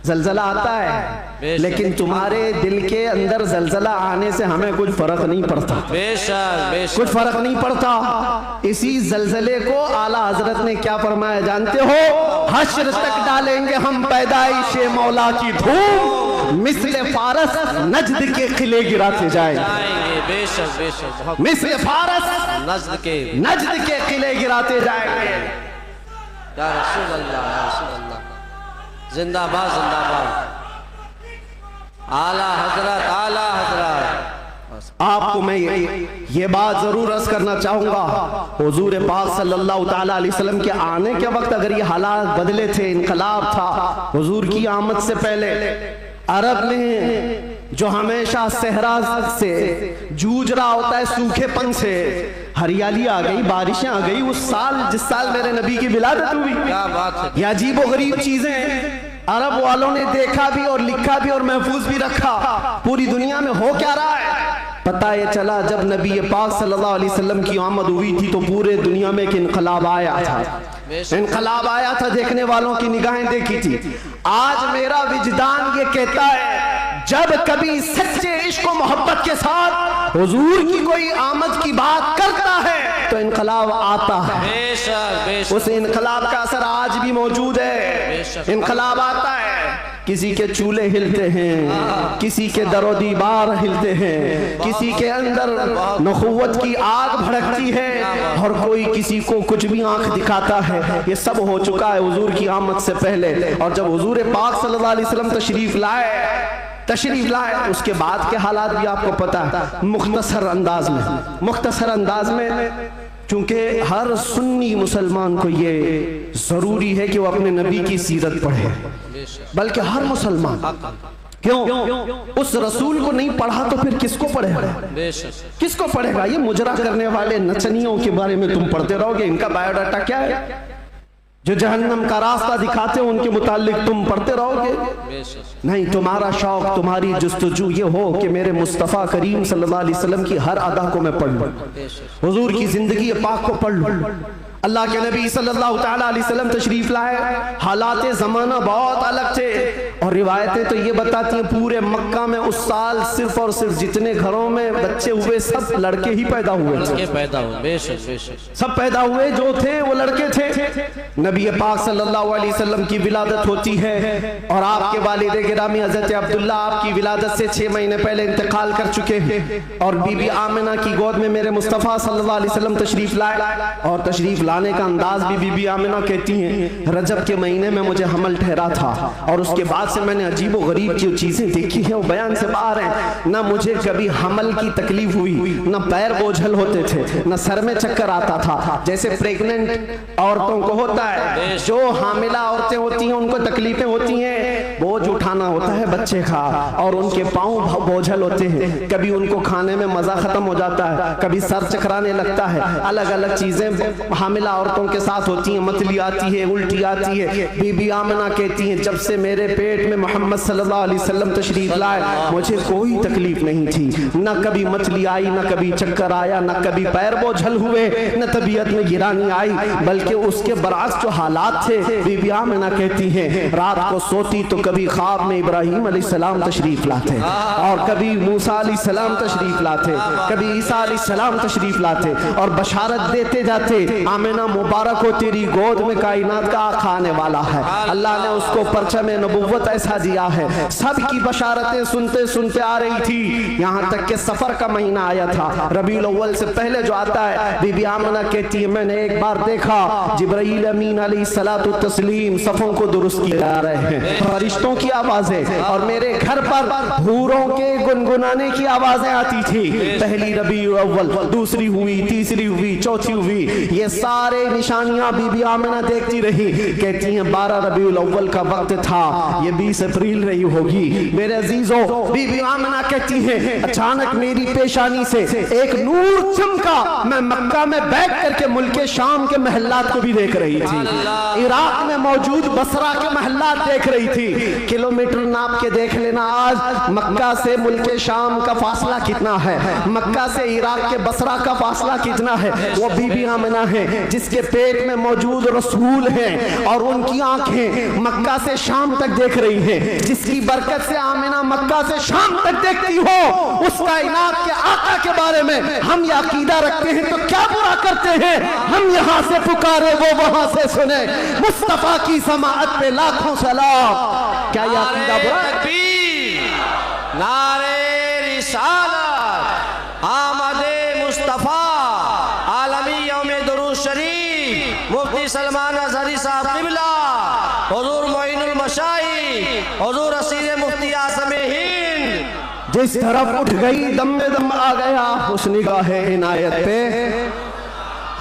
जलजला आता है। लेकिन तुम्हारे दिल के अंदर जलजला आने से हमें कुछ फर्क नहीं पड़ता, बेशक बेशक कुछ फर्क नहीं पड़ता। इसी जलजले को आला हजरत ने क्या फरमाया जानते हो? हश्र तक डालेंगे हम पैदाइशे मौला की धूम, मिस्ले फारस नजद के किले गिराते जाएंगे। बेशक बेशक, मिस्ले फारस नजद के किले गिराते जाएंगे। या रसूल अल्लाह, या रसूल अल्लाह, जिंदाबाद जिंदाबाद। आला हजरत, आला हजरत। आपको मैं ये बात जरूर अर्ज करना चाहूंगा, हुजूर पाक सल्लल्लाहु तआला अलैहि वसल्लम के आने के वक्त अगर ये हालात बदले थे, इनकलाब था, हुजूर की आमद से पहले अरब में जो हमेशा सहरा से जूझ रहा होता है, सूखेपन से, हरियाली आ गई, बारिशें आ गई। उस साल जिस साल मेरे नबी की विलादत हुई, क्या बात है, ये अजीबो गरीब चीजें अरब वालों ने देखा भी और लिखा भी और महफूज भी रखा। पूरी दुनिया में हो क्या रहा है पता ये चला जब नबी पाक सल्लल्लाहु अलैहि वसल्लम की आमद हुई थी तो पूरे दुनिया में एक इनकलाब आया था, इनकलाब आया था, देखने वालों की निगाहें देखी थी। आज मेरा विजदान ये कहता है जब कभी सच्चे इश्क और मोहब्बत के साथ हुजूर की कोई आमद की बात करता है तो इनकलाब आता है। बेशक बेशक, उस इनकलाब का असर आज भी मौजूद है। इनकलाब आता है, किसी के चूल्हे हिलते हैं, किसी के दरो दीवार हिलते हैं, किसी के अंदर नखुवत की आग भड़कती है और कोई किसी को कुछ भी आंख दिखाता है। ये सब हो चुका है हुजूर की आमद से पहले। और जब हुजूर पाक सल्लल्लाहु अलैहि वसल्लम तशरीफ लाए उसके बाद के हालात भी आपको पता है। मुख्तसर अंदाज में चूंकि हर सुन्नी मुसलमान को ये जरूरी है कि वो अपने नबी की सीरत पढ़े, बल्कि हर मुसलमान, क्यों उस रसूल को नहीं पढ़ा तो फिर किसको पढ़ेगा, किसको पढ़ेगा? ये मुजरा करने वाले नचनियों के बारे में तुम पढ़ते रहोगे, इनका बायोडाटा क्या है? जो जहन्नम का रास्ता दिखाते हो उनके मुतालिक तुम पढ़ते रहोगे? नहीं, तुम्हारा शौक, तुम्हारी जुस्तजू ये हो कि मेरे मुस्तफ़ा करीम सल्लल्लाहु अलैहि वसल्लम की हर अदा को मैं पढ़ लूं, हुजूर की जिंदगी पाक को पढ़ लूं। अल्लाह के नबी सल्लल्लाहु तआला अलैहि वसल्लम तशरीफ लाए, हालात ज़माना बहुत अलग थे और रिवायतें तो ये बताती हैं पूरे मक्का में उस साल सिर्फ और सिर्फ जितने घरों में बच्चे हुए सब लड़के ही पैदा हुए, बेशक बेशक सब पैदा हुए जो थे वो लड़के थे। नबी पाक सल्लल्लाहु अलैहि वसल्लम की विलादत होती है और आपके वालिद गिरामी हज़रत अब्दुल्ला आपकी विलादत से 6 महीने पहले इंतकाल कर चुके हैं और बीबी आमिना की गोद में मेरे मुस्तफ़ा सल्लल्लाहु अलैहि वसल्लम तशरीफ लाए और तशरीफ लाने का अंदाज भी बीबी आमिना कहती हैं रजब के महीने में मुझे हमल ठहरा था और उसके बाद से मैंने अजीब व गरीब जो चीज़ें देखी हैं वो बयान से बाहर हैं। ना मुझे कभी हमल की तकलीफ हुई, ना पैर बोझल होते थे, ना सर में चक्कर आता था जैसे प्रेग्नेंट औरतों को होता है। जो हामिला औरतें होती हैं उनको तकलीफें होती हैं, बोझ उठाना होता है बच्चे का और उनके पाँव बोझल होते हैं, कभी उनको खाने में मज़ा ख़त्म हो जाता है, कभी सर चकराने लगता है, अलग अलग चीज़ें हामिला औरतों के साथ होती हैं, मतली आती है, उल्टी आती है। बीबी आमिना कहती हैं जब से मेरे पेट में मोहम्मद सल्लल्लाहु अलैहि वसल्लम तशरीफ लाए मुझे कोई तकलीफ नहीं थी, ना कभी मतली आई, ना कभी चक्कर आया, ना कभी पैर बोझल हुए, न तबीयत में गिरानी आई, बल्कि उसके बरअक्स जो हालात थे। बीबी आमिना कहती हैं रात को सोती तो कभी ख्वाब में इब्राहीम अलैहिस्सलाम तशरीफ लाते और कभी मूसा अलैहिस्सलाम तशरीफ लाते, कभी ईसा अलैहिस्सलाम तशरीफ लाते और बशारत देते जाते आमिना मुबारक हो तेरी गोद में कायनात का आका आने वाला है। अल्लाह ने उसको परचम नबुव्वत ऐसा दिया है। सबकी बशारतें सुनते सुनते आ रही थी, यहाँ तक के सफर का महीना आया था, रबीउल अव्वल से पहले जो आता है। बीबी आमिना कहती है मैंने एक बार देखा जिब्राईल अमीन अलैहिस्सलातु तस्लीम सफों को दुरुस्त किए जा रहे हैं, फरिश्तों की आवाजें और मेरे घर पर हूरों के गुनगुनाने की आवाजें आती थी। पहली रबीउल अव्वल, दूसरी हुई, तीसरी हुई, चौथी हुई, ये सारे निशानियां बीबी आमिना देखती रही। कहती हैं 12 रबीउल अव्वल का वक्त था, ये 20 अप्रैल रही होगी। मेरे अजीजों, बीबी आमिना कहती हैं अचानक मेरी पेशानी से एक नूर चमका, मैं मक्का में बैठ करके मुल्के शाम के महल्लात को भी देख रही थी, इराक में मौजूद बसरा के महल्लात देख रही थी। किलोमीटर नाप के देख लेना आज मक्का से मुल्के शाम का फासला कितना है, मक्का से इराक के बसरा का फासला कितना है। वो बीबी आमिना है जिसके पेट में मौजूद रसूल हैं और उनकी आंखें मक्का से शाम तक देख रही हैं, जिसकी बरकत से आमिना मक्का से शाम तक देखती हो। उस कायनात के आका के बारे में हम ये अकीदा रखते हैं तो क्या बुरा करते हैं। हम यहाँ से पुकारे वो वहां से सुने, मुस्तफा की समाअत पे लाखों सलाम। क्या ये अकीदा बुरा है? नारे रिसालत आमदे मुस्तफा आलमी यौम दुरूद शरीफ मुफ्ती सलमान अज़हरी साहब क़िबला हुज़ूर मोइनुल मशाइख हुज़ूर असीर मुफ्ती आज़म हिंद जिस तरफ उठ गई दम में दम आ गया उस निगाह इनायत पे।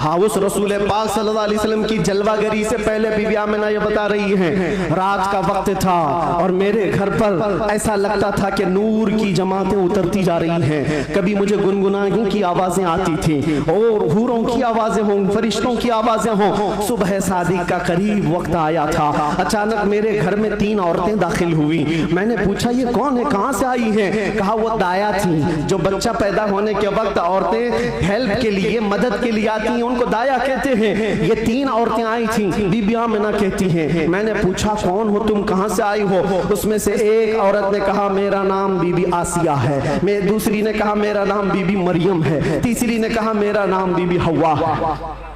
हाँ, उस रसूल पाक सल्लल्लाहु अलैहि वसल्लम की जलवागरी से पहले बीबी आमिना ये बता रही हैं रात का वक्त था और मेरे घर पर ऐसा लगता था कि नूर की जमातें उतरती जा रही हैं। कभी मुझे गुनगुनाने की आवाजें आती थी और हूरों की आवाजें हों, फरिश्तों की आवाजें हों। सुबह सादिक का करीब वक्त आया था, अचानक मेरे घर में 3 औरतें दाखिल हुई। मैंने पूछा ये कौन है, कहाँ से आई हैं? कहा वो दाया थी जो बच्चा पैदा होने के वक्त औरतें हेल्प के लिए, मदद के लिए आती हैं, उनको दाया कहते हैं। ये 3 औरतें आई थी। बीबी आमिना कहती हैं मैंने पूछा कौन हो तुम, कहां से आई हो? उसमें से एक औरत ने कहा मेरा नाम बीबी आसिया है, मैं दूसरी ने कहा मेरा नाम बीबी मरियम है, तीसरी ने कहा मेरा नाम बीबी हवा है।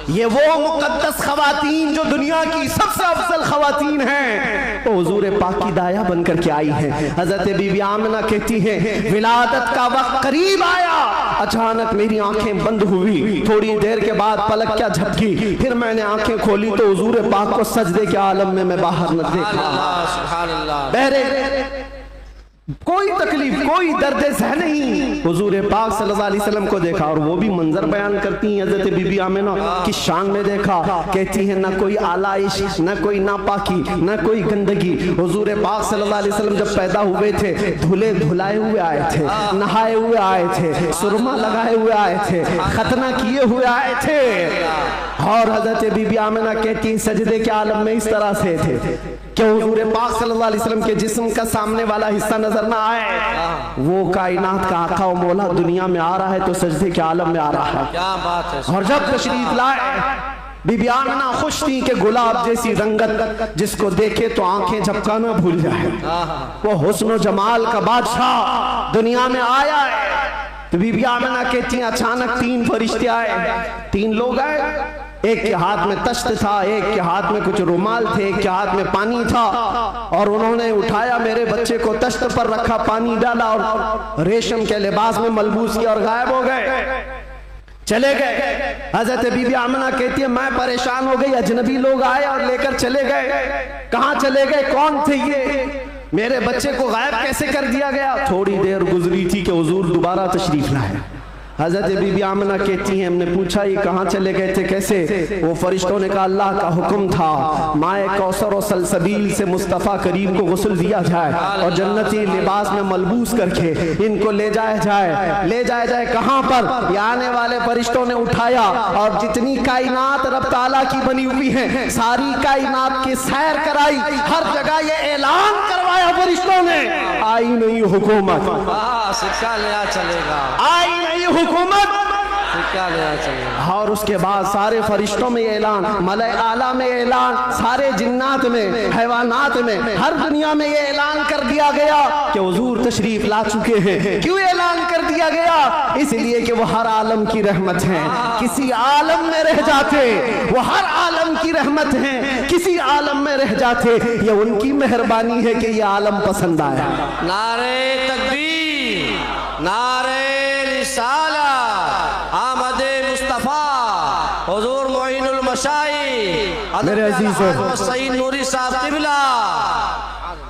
ये वो मुकद्दस खवातीन जो दुनिया की सबसे अफजल खवातीन हैं, तो हुजूर पाक की दाया बनकर के आई है। हजरत बीबी आमिना कहती हैं विलादत का वक्त करीब आया, अचानक मेरी आंखें बंद हुई, थोड़ी देर के बाद पलक क्या झपकी, फिर मैंने आंखें खोली तो हुजूर पाक को सजदे के आलम में मैं बाहर न देखा। बहरे कोई तकलीफ, कोई दर्द सह नहीं, हुजूर पाक सल्लल्लाहु अलैहि वसल्लम को देखा और वो भी मंजर बयान करती हैं हज़रत बीबी आमिना की शान में देखा। कहती है ना कोई आलाइश, ना कोई नापाकी, ना कोई गंदगी। हुजूर पाक सल्लल्लाहु अलैहि वसल्लम जब पैदा हुए थे धुले धुलाए हुए आए थे, नहाए हुए आए थे, सुरमा लगाए हुए आए थे, खतना किए हुए आए थे। और हज़रत बीबी आमिना कहती सजदे के आलम में इस तरह से थे कि हुजूर पाक सल्लल्लाहु अलैहि वसल्लम के जिस्म का सामने वाला हिस्सा नजर ना आए। वो कायनात का आका और मौला दुनिया में आ रहा है तो सजदे के आलम में आ रहा है। क्या बात है। और जब तशरीफ लाए बीबी आमिना खुश थी कि गुलाब जैसी रंगत जिसको देखे तो आंखें झपकाना भूल जाए। वो हुस्न जमाल का बादशाह दुनिया में आया है। तो बीबी आमिना कहती हैं अचानक 3 फरिश्ते आए। 3 लोग आए, एक के हाथ में तश्त था, एक के हाथ में कुछ रुमाल थे, एक के हाथ में पानी था, और उन्होंने उठाया मेरे बच्चे को तश्त पर रखा, पानी डाला और रेशम के लिबास में मलबूस किया और गायब हो गए, चले गए। हजरत बीबी आमिना कहती है मैं परेशान हो गई, अजनबी लोग आए और लेकर चले गए। कहाँ चले गए, कौन थे ये, मेरे बच्चे को गायब कैसे कर दिया गया। थोड़ी देर गुजरी थी कि हुजूर दोबारा तशरीफ लाए। हजरत बीबी आमिना कहती हैं हमने पूछा ये कहाँ चले गए थे, कैसे। वो फरिश्तों ने कहा अल्लाह का हुक्म था माए कौसर और सलसबील से मुस्तफ़ा करीम को गुस्ल दिया जाए और जन्नती लिबास में मलबूस करके इनको ले जाया जाए। ले जाया जाए कहाँ पर, ये आने वाले फरिश्तों ने उठाया और जितनी कायनात रब ताला की बनी हुई है सारी कायनात की सैर कराई, हर जगह ये ऐलान करवाया फरिश्तों ने आई नहीं हुकूमत, सिक्का लिया चलेगा, आई नहीं हुकूमत, सिक्का लिया चलेगा। और उसके बाद सारे फरिश्तों में ऐलान, मलए आला में ऐलान, सारे जिन्नात में, हैवानात में, हर दुनिया में ये ऐलान कर दिया गया कि हुजूर तशरीफ ला चुके हैं। क्यों ऐलान कर दिया गया, इसलिए कि वो हर आलम की रहमत है। किसी आलम में रह जाते वो हर आलम की रहमत है, किसी आलम में रह जाते ये उनकी मेहरबानी है कि ये आलम पसंद आया। नारे तकबीर, नारे रिसालत, आमदे मुस्तफा हुजूर मोइनुल मशाइख मेरे अजीजों, सईद नूरी साहब क़िबला।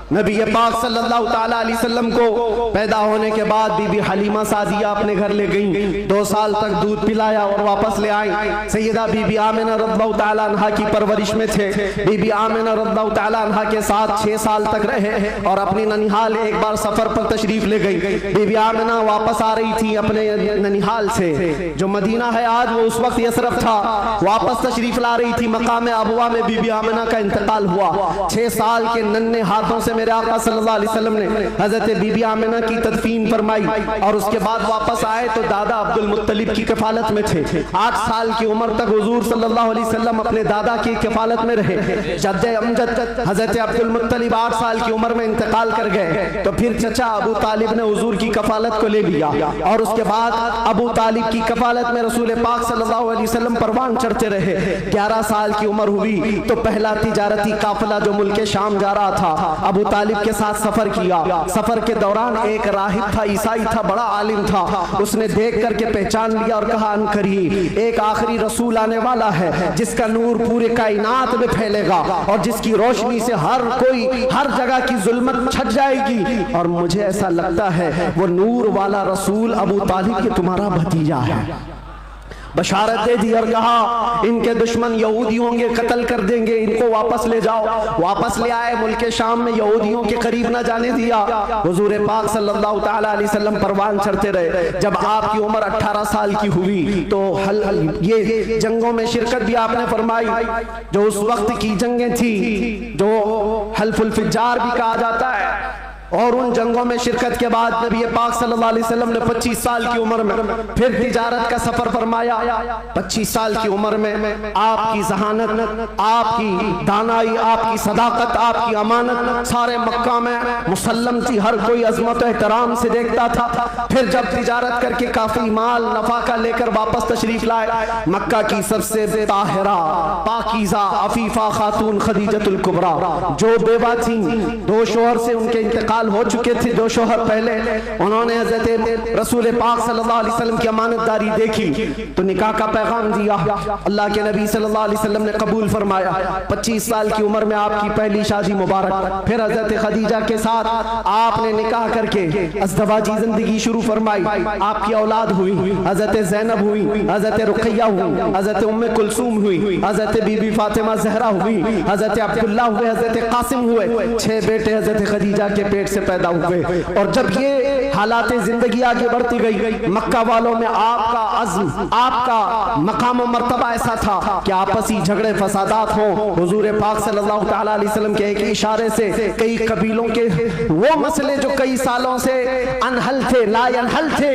नबी पाक सल्लल्लाहु ताला अलैहि वसल्लम को पैदा होने के बाद बीबी हलीमा सादिया अपने घर ले गईं। 2 साल तक दूध पिलाया और वापस ले आई। सैयदा बीबी आमिना रज़ियल्लाहु ताला अन्हा की परवरिश में थे। बीबी आमिना रज़ियल्लाहु ताला अन्हा के साथ 6 साल तक रहे और अपनी ननिहाल एक बार सफर पर तशरीफ ले गई। बीबी आमिना वापस आ रही थी अपने ननिहाल से, जो मदीना है आज वो उस वक्त यसरफ था। वापस तशरीफ ला रही थी, मकाम अबवा में बीबी आमिना का इंतकाल हुआ। 6 साल के नन्हे हाथों से मेरे आका सल्लल्लाहु अलैहि वसल्लम ने हजरत बीबी आमिना की तदफीन फरमाई और उसके बाद वापस आए तो दादा अब्दुल मुत्तलिब की कफालत में थे। 8 साल की उम्र तक हुजूर सल्लल्लाहु अलैहि वसल्लम अपने दादा की कफालत में रहे। जद्दे अमजद हजरत अब्दुल मुत्तलिब 8 साल की उम्र में इंतकाल कर गए तो फिर चचा अबू तालिब ने हुजूर की कफालत को ले लिया और उसके बाद अबू तालिब की कफालत में रसूल पाक सल्लल्लाहु अलैहि वसल्लम परवान चढ़ते रहे। 11 साल की उम्र हुई तो पहला तिजारती काफिला जो मुल्क शाम जा रहा था अबू तालिब के साथ सफर किया। सफर के दौरान एक राहिब था, ईसाई था, बड़ा आलिम था। उसने देख करके पहचान लिया और कहा अनकरीब एक आखिरी रसूल आने वाला है जिसका नूर पूरे कायनात में फैलेगा और जिसकी रोशनी से हर कोई हर जगह की जुल्मत छट जाएगी। और मुझे ऐसा लगता है वो नूर वाला रसूल अबू तालिब के तुम्हारा भतीजा है। बशारत दे दी और कहा इनके दुश्मन यहूदी होंगे, कत्ल कर देंगे, इनको वापस ले जाओ। वापस ले आए, मुल्क शाम में यहूदियों के करीब न जाने दिया। हुजूर पाक सल्लल्लाहु ताला अलैहि वसल्लम परवान चढ़ते रहे। जब आपकी उम्र 18 साल की हुई तो ये जंगों में शिरकत भी आपने फरमाई, जो उस वक्त की जंगें थी जो हल्फुल फिज्जार भी कहा जाता है। और उन जंगों में शिरकत के बाद नबी पाक सल्लल्लाहु अलैहि वसल्लम ने 25 साल की उम्र में फिर तिजारत का सफर फरमाया। 25 साल की उम्र में आपकी जहानत, आपकी दानाई, आपकी सदाकत, आपकी अमानत सारे मक्का में मुसल्लम थी। हर कोई अजमत एहतराम से देखता था। फिर जब तिजारत करके काफी माल नफा का लेकर वापस तशरीफ लाए, मक्का की सबसे ताहिरा पाकीज़ा अफीफा खातून खदीजतुल कुबरा जो बेवा थी, 2 शोहर से उनके इंतकाल हो चुके थे। 2 शोहर पहले उन्होंने हजरत रसूल पाक सल्लल्लाहु अलैहि वसल्लम की अमानतदारी देखी तो निकाह का पैगाम दिया। अल्लाह के नबी सल्लल्लाहु अलैहि वसल्लम ने कबूल फरमाया। 25 साल की उम्र में आपकी पहली शादी मुबारक। फिर हजरत खदीजा के साथ आपने निकाह करके अज़दवाजी जिंदगी शुरू फरमाई। आपकी औलाद हुई, हजरत ज़ैनब हुई, हजरत रुक़ैया हुई, हजरत उम्मे कुलसूम हुई, हजरत बीबी फातिमा ज़हरा हुई, हजरत अब्दुल्लाह हुए, हजरत कासिम हुए। 6 बेटे हजरत खदीजा के पेट पेट से पैदा हुए। और जब ये हालात जिंदगी आगे बढ़ती गई, मक्का वालों में आपका अज़्म, आपका मकाम और मर्तबा ऐसा था कि आपसी झगड़े फसादात हों। हुजूर पाक सल्लल्लाहु तआला अलैहि वसल्लम के एक इशारे से कई कबीलों के वो मसले जो कई सालों से अनहल थे, ला अनहल थे,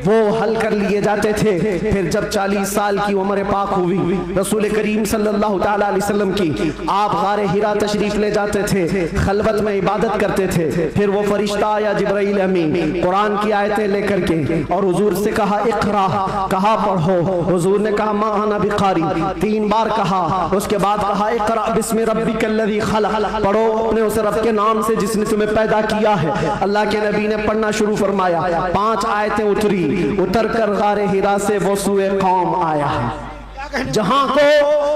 वो हल कर लिए जाते थे। फिर जब 40 साल की उम्र पाक हुई रसूल करीम सल्लल्लाहु तआला अलैहि वसल्लम की, आप गारे हिरा तशरीफ ले जाते थे, खलवत में इबादत करते थे। फिर वो फरिश्ता आया जिब्राइल अमीन कुरान की आयतें लेकर के, और हुजूर से कहा इक़रा, कहा पढ़ो। हुजूर ने कहा मा अना बिक़ारी, 3 बार कहा। उसके बाद कहा इक़रा बिस्मि रब्बिकल्लज़ी खलक़, पढ़ो अपने उस रब के नाम से जिसने तुम्हें पैदा किया है। अल्लाह के नबी ने पढ़ना शुरू फरमाया, 5 आयतें उतरी, उतर कर गारे हिरा से वो सूए कौम आया है, जहां को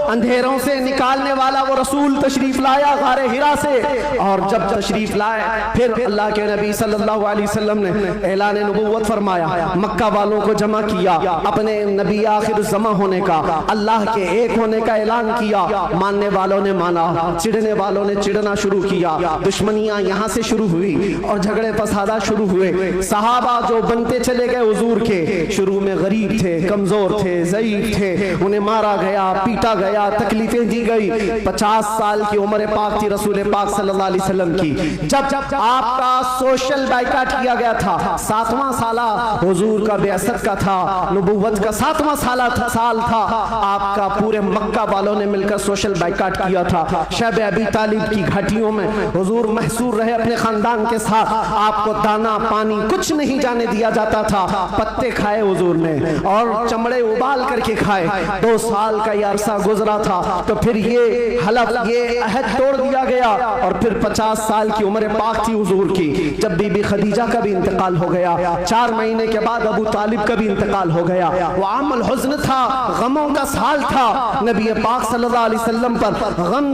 अंधेरों से निकालने वाला वो रसूल तशरीफ लाया गारे हिरा से। और जब तशरीफ लाए फिर अल्लाह के नबी सल्लल्लाहु अलैहि वसल्लम ने ऐलान नबुव्वत फरमाया, मक्का वालों को जमा किया, अपने नबी आखिर ज़मा होने का, अल्लाह के एक होने का ऐलान किया। मानने वालों ने माना, चिढ़ने वालों ने चिढ़ना शुरू किया। दुश्मनियां यहाँ से शुरू हुई और झगड़े फसादा शुरू हुए। सहाबा जो बनते चले गए हुजूर के, शुरू में गरीब थे, कमजोर थे, ज़ईफ थे, उन्हें मारा गया, पीटा गया, तकलीफें दी गई। 50 साल की उम्र पाक थी रसूल पाक सल्लल्लाहु अलैहि वसल्लम की, जब आपका सोशल बाइकाट किया गया था। 7वां साल हुजूर का बेअसत का था, नबुव्वत का 7वां साल था। आपका पूरे मक्का वालों ने मिलकर सोशल बाइकाट किया था। शब अबी तालिब की घाटियों में हुजूर महसूर रहे अपने खानदान के साथ। आपको दाना पानी कुछ नहीं जाने दिया जाता था। पत्ते खाए हुजूर ने और चमड़े उबाल करके खाए। 2 साल का ये अरसा गुजरा था, तो फिर ये हलफ, ये अहद तोड़ दिया गया। और फिर 50 साल की उम्र पाक थी हुजूर की, जब बीबी खदीजा का भी इंतकाल हो गया। 4 महीने के बाद अबू तालिब का भी इंतकाल हो गया। वो आमल हुज़्न था, गमों का साल था। नबी पाक सल्लल्लाहु अलैहि वसल्लम पर गम,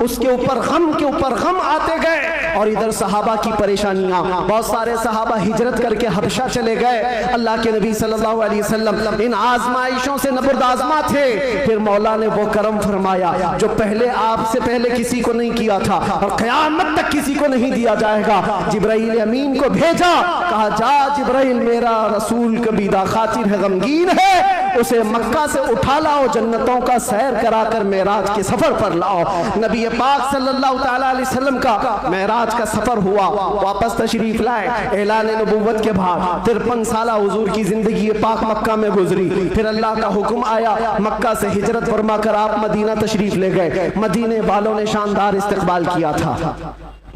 उसके ऊपर गम के ऊपर गम आते गए। और इधर सहाबा की परेशानियां, बहुत सारे सहाबा हिजरत करके हबशा चले गए। अल्लाह के नबी सल्लल्लाहु अलैहि वसल्लम इन आजमाइशों से नबरदाज़मा थे। फिर मौला ने वो करम फरमाया जो पहले आपसे पहले किसी को नहीं किया था और क़यामत तक किसी को नहीं दिया जाएगा। जिब्राइल अमीन को भेजा, कहा जा जिब्राइल, मेरा रसूल कबीदा खातिर है, गमगीन है, उसे मक्का से उठा लाओ, जन्नतों का सैर कराकर मेराज के सफर पर लाओ। नबी पाक सल्लल्लाहु तआला अलैहि वसल्लम का मेराज का सफर हुआ, वापस तशरीफ लाए। ऐलान नबुव्वत के बाद 53 साल हुजूर की जिंदगी पाक मक्का में गुजरी। फिर अल्लाह का हुक्म आया, मक्का से हिजरत फरमा कर आप मदीना तशरीफ ले गए। मदीने वालों ने शानदार इस्तकबाल किया था,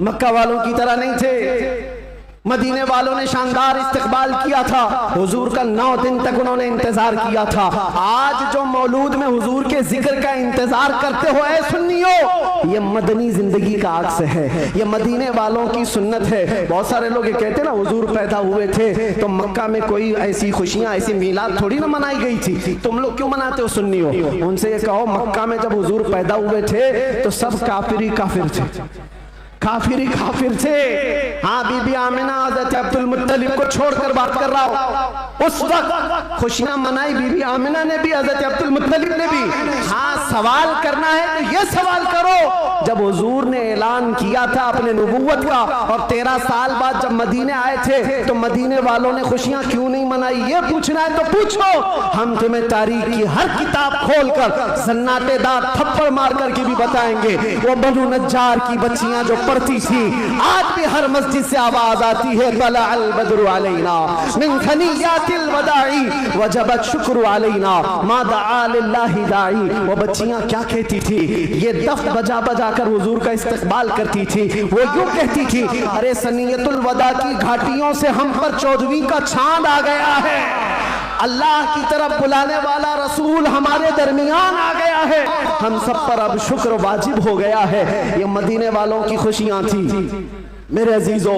मक्का वालों की तरह नहीं थे। मदीने वालों ने शानदार इस्तकबाल किया था। हुजूर का 9 दिन तक उन्होंने इंतजार किया था। आज जो मौलूद में हुजूर के जिक्र का इंतजार करते हो ऐ सुन्नियों, ये मदनी जिंदगी का अक्स है, ये मदीने वालों की सुन्नत है। बहुत सारे लोग ये कहते हैं ना, हुजूर पैदा हुए थे तो मक्का में कोई ऐसी खुशियां, ऐसी मीलाद थोड़ी ना मनाई गई थी, तुम लोग क्यों मनाते हो सुन्नियों? उनसे ये कहो, मक्का में जब हुजूर पैदा हुए थे तो सब काफिर ही काफिर थे, काफिर ही काफिर थे। हाँ, बीबी आमिना हज़रत अब्दुल मुत्तलिब को छोड़कर बात कर रहा हूँ। उस वक्त खुशियां मनाई बीबी आमिना ने भी, हज़रत अब्दुल मुत्तलिब ने भी। हाँ, सवाल करना है तो ये सवाल करो, जब हुजूर ने ऐलान किया था अपने नबुव्वत का और 13 साल बाद जब मदीने आए थे तो मदीने वालों ने खुशियां क्यों नहीं मनाई? ये पूछना है तो पूछो, हम तुम्हें तारीख की हर किताब खोलकर सन्नाटेदार थप्पड़ मार करके भी बताएंगे। वो बनु नज्जार की बच्चियां जो पढ़ती थी, आज भी हर मस्जिद से आवाज आती है, तला अल बद्रु अलैना मिन थनियातिल वदाई वजबत शुक्र अलैना मा दआ लिल्लाहि दाई। वो बच्चियां क्या कहती थी? ये दफ बजा बजा कर हुजूर का इस्तकबाल करती थी। वो यूं कहती थी, अरे सनियतुल वदा की घाटियों से हम पर 14वीं का चांद आ गया है, अल्लाह की तरफ बुलाने वाला रसूल हमारे दरमियान आ गया है, हम सब पर अब शुक्र वाजिब हो गया है। ये मदीने वालों की खुशियां थी। मेरे अजीजों,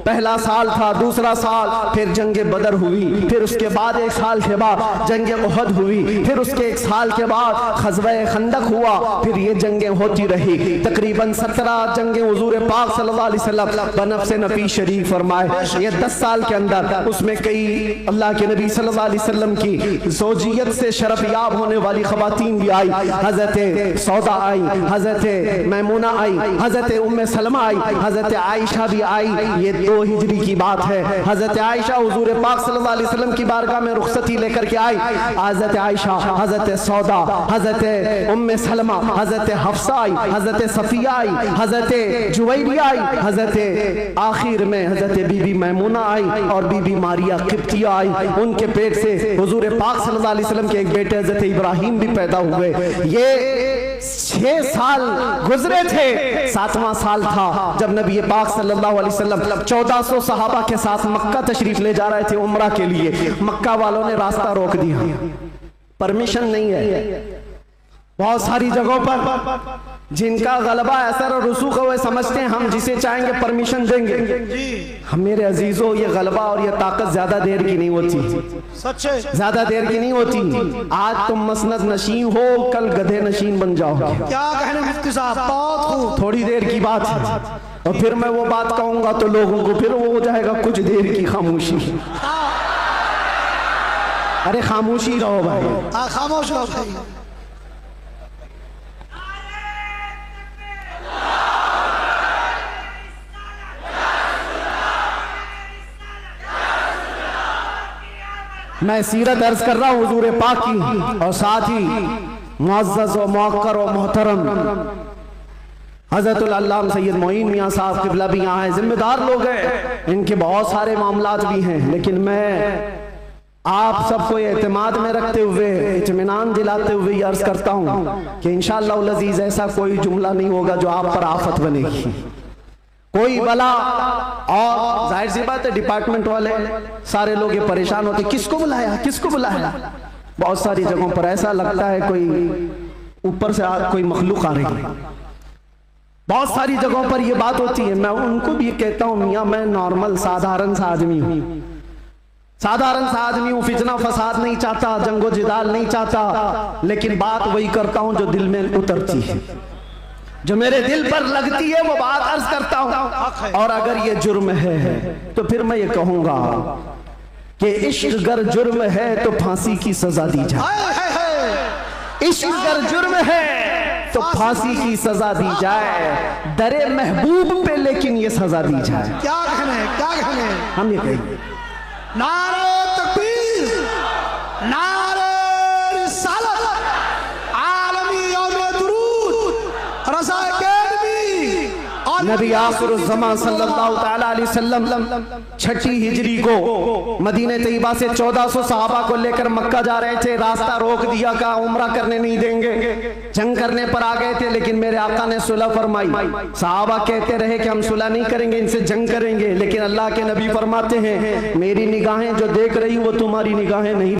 पहला साल था, दूसरा साल, फिर जंग बदर हुई, फिर उसके बाद 1 साल के बाद जंग उहद हुई, फिर उसके 1 साल के बाद ग़ज़वा-ए खंदक हुआ, फिर ये जंगें होती रही। तकरीबन 17 जंगें हुजूर पाक सल्लल्लाहु अलैहि वसल्लम बनफ़्स नफ़ीस शरीफ फरमाए। ये 10 साल के अंदर उसमें कई अल्लाह के नबी सल्लल्लाहु अलैहि वसल्लम की ज़ौजियत से शरफ याब होने वाली ख़वातीन भी आई। हज़रत सौदा आई, हज़रत मैमूना आई, हज़रत उम्मे सलमा आई, हज़रत आयशा भी आई, ये 2 हिजरी की बात है। हजरत आयशा हुजूर पाक सल्लल्लाहु अलैहि वसल्लम की बारगाह में रुखसती लेकर के आई। हजरत आयशा, हजरत सौदा, हजरत उम्मे सलमा, हजरत हफ्सा आई, हजरत सफिया आई, हजरत जुवैरिया आई, हजरत आखिर में हजरत बीबी मैमूना आई और बीबी मारिया किप्तिया आई। उनके पेट से हुजूर पाक सल्लल्लाहु अलैहि वसल्लम के एक बेटे हजरत इब्राहिम भी पैदा हुए। ये 6 साल गुजरे थे, 7वां साल था जब नबी पाक सल्लल्लाहु अलैहि वसल्लम 1400 सहाबा के साथ मक्का तशरीफ ले जा रहे थे उम्रा के लिए। मक्का वालों ने रास्ता रोक दिया, परमिशन नहीं है। बहुत सारी जगहों पर जिनका गलबा असर और रसूख हुए समझते हैं हम जिसे चाहेंगे परमिशन देंगे। हम मेरे अजीजों, ये गलबा और ये ताकत ज्यादा देर की नहीं होती, सच्चे ज्यादा देर की नहीं होती। आज तुम मसनद नशीन हो, कल गधे नशीन बन जाओ। क्या कहने मुफ्ती साहब, बहुत खूब। थोड़ी देर की बात है और फिर मैं वो बात कहूंगा तो लोगों को फिर वो हो जाएगा कुछ देर की खामोशी। अरे खामोशी रहो भाई, खामोश रहो भाई। मैं सीरत अर्ज कर रहा हूँ हुजूर पाक की, और साथ ही मुअज़्ज़ज़ और मुअक्कर और मोहतरम हज़रतुल अल्लामा सैयद मोइन मियाँ साहब क़िबला भी यहाँ हैं, जिम्मेदार लोग हैं, इनके बहुत सारे मामलात भी हैं। लेकिन मैं आप सबको एतमाद में रखते हुए, इत्मीनान दिलाते हुए ये अर्ज करता हूँ कि इंशाअल्लाह अज़ीज़ ऐसा कोई जुमला नहीं होगा जो आप पर आफत बनेगी, कोई बला। और जाहिर सी बात है डिपार्टमेंट वाले सारे लोग ये परेशान होते, किसको बुलाया, किसको बुलाया। बहुत सारी जगहों पर ऐसा लगता है कोई ऊपर से कोई मखलूक आ रही है। बहुत सारी जगहों पर ये बात होती है। मैं उनको भी कहता हूँ मियाँ मैं नॉर्मल साधारण सा आदमी हूँ, साधारण सा आदमी हूँ, फितना फसाद नहीं चाहता, जंगो जिदाल नहीं चाहता, लेकिन बात वही करता हूँ जो दिल में उतरती है, जो मेरे दिल पर लगती है वो बात अर्ज करता हूं। और अगर ये जुर्म है तो फिर मैं ये कहूंगा कि इश्क अगर जुर्म है तो फांसी की सजा दी जाए। इश्क अगर जुर्म है तो फांसी की सजा दी जाए, दरे महबूब पे लेकिन ये सजा दी जाए। क्या कहने, क्या कहने। हम ये कहेंगे नारे तकबीर, नारे रिसालत, आलमी यौम दुरूद, रज़ा अकेडमी। नबी आखिरुज़्ज़मान सल्लल्लाहु तआला अलैहि वसल्लम 6 हिजरी को मदीने तैयबा से 1400 सहाबा को लेकर मक्का जा रहे थे। रास्ता रोक दिया, कहा उम्रा करने नहीं देंगे, जंग करने पर आ गए थे। लेकिन मेरे आका ने सुलह फरमाई। सहाबा कहते रहे कि हम सुलह नहीं करेंगे, इनसे जंग करेंगे। लेकिन अल्लाह के नबी फरमाते हैं मेरी निगाहें जो देख रही वो तुम्हारी निगाहें नहीं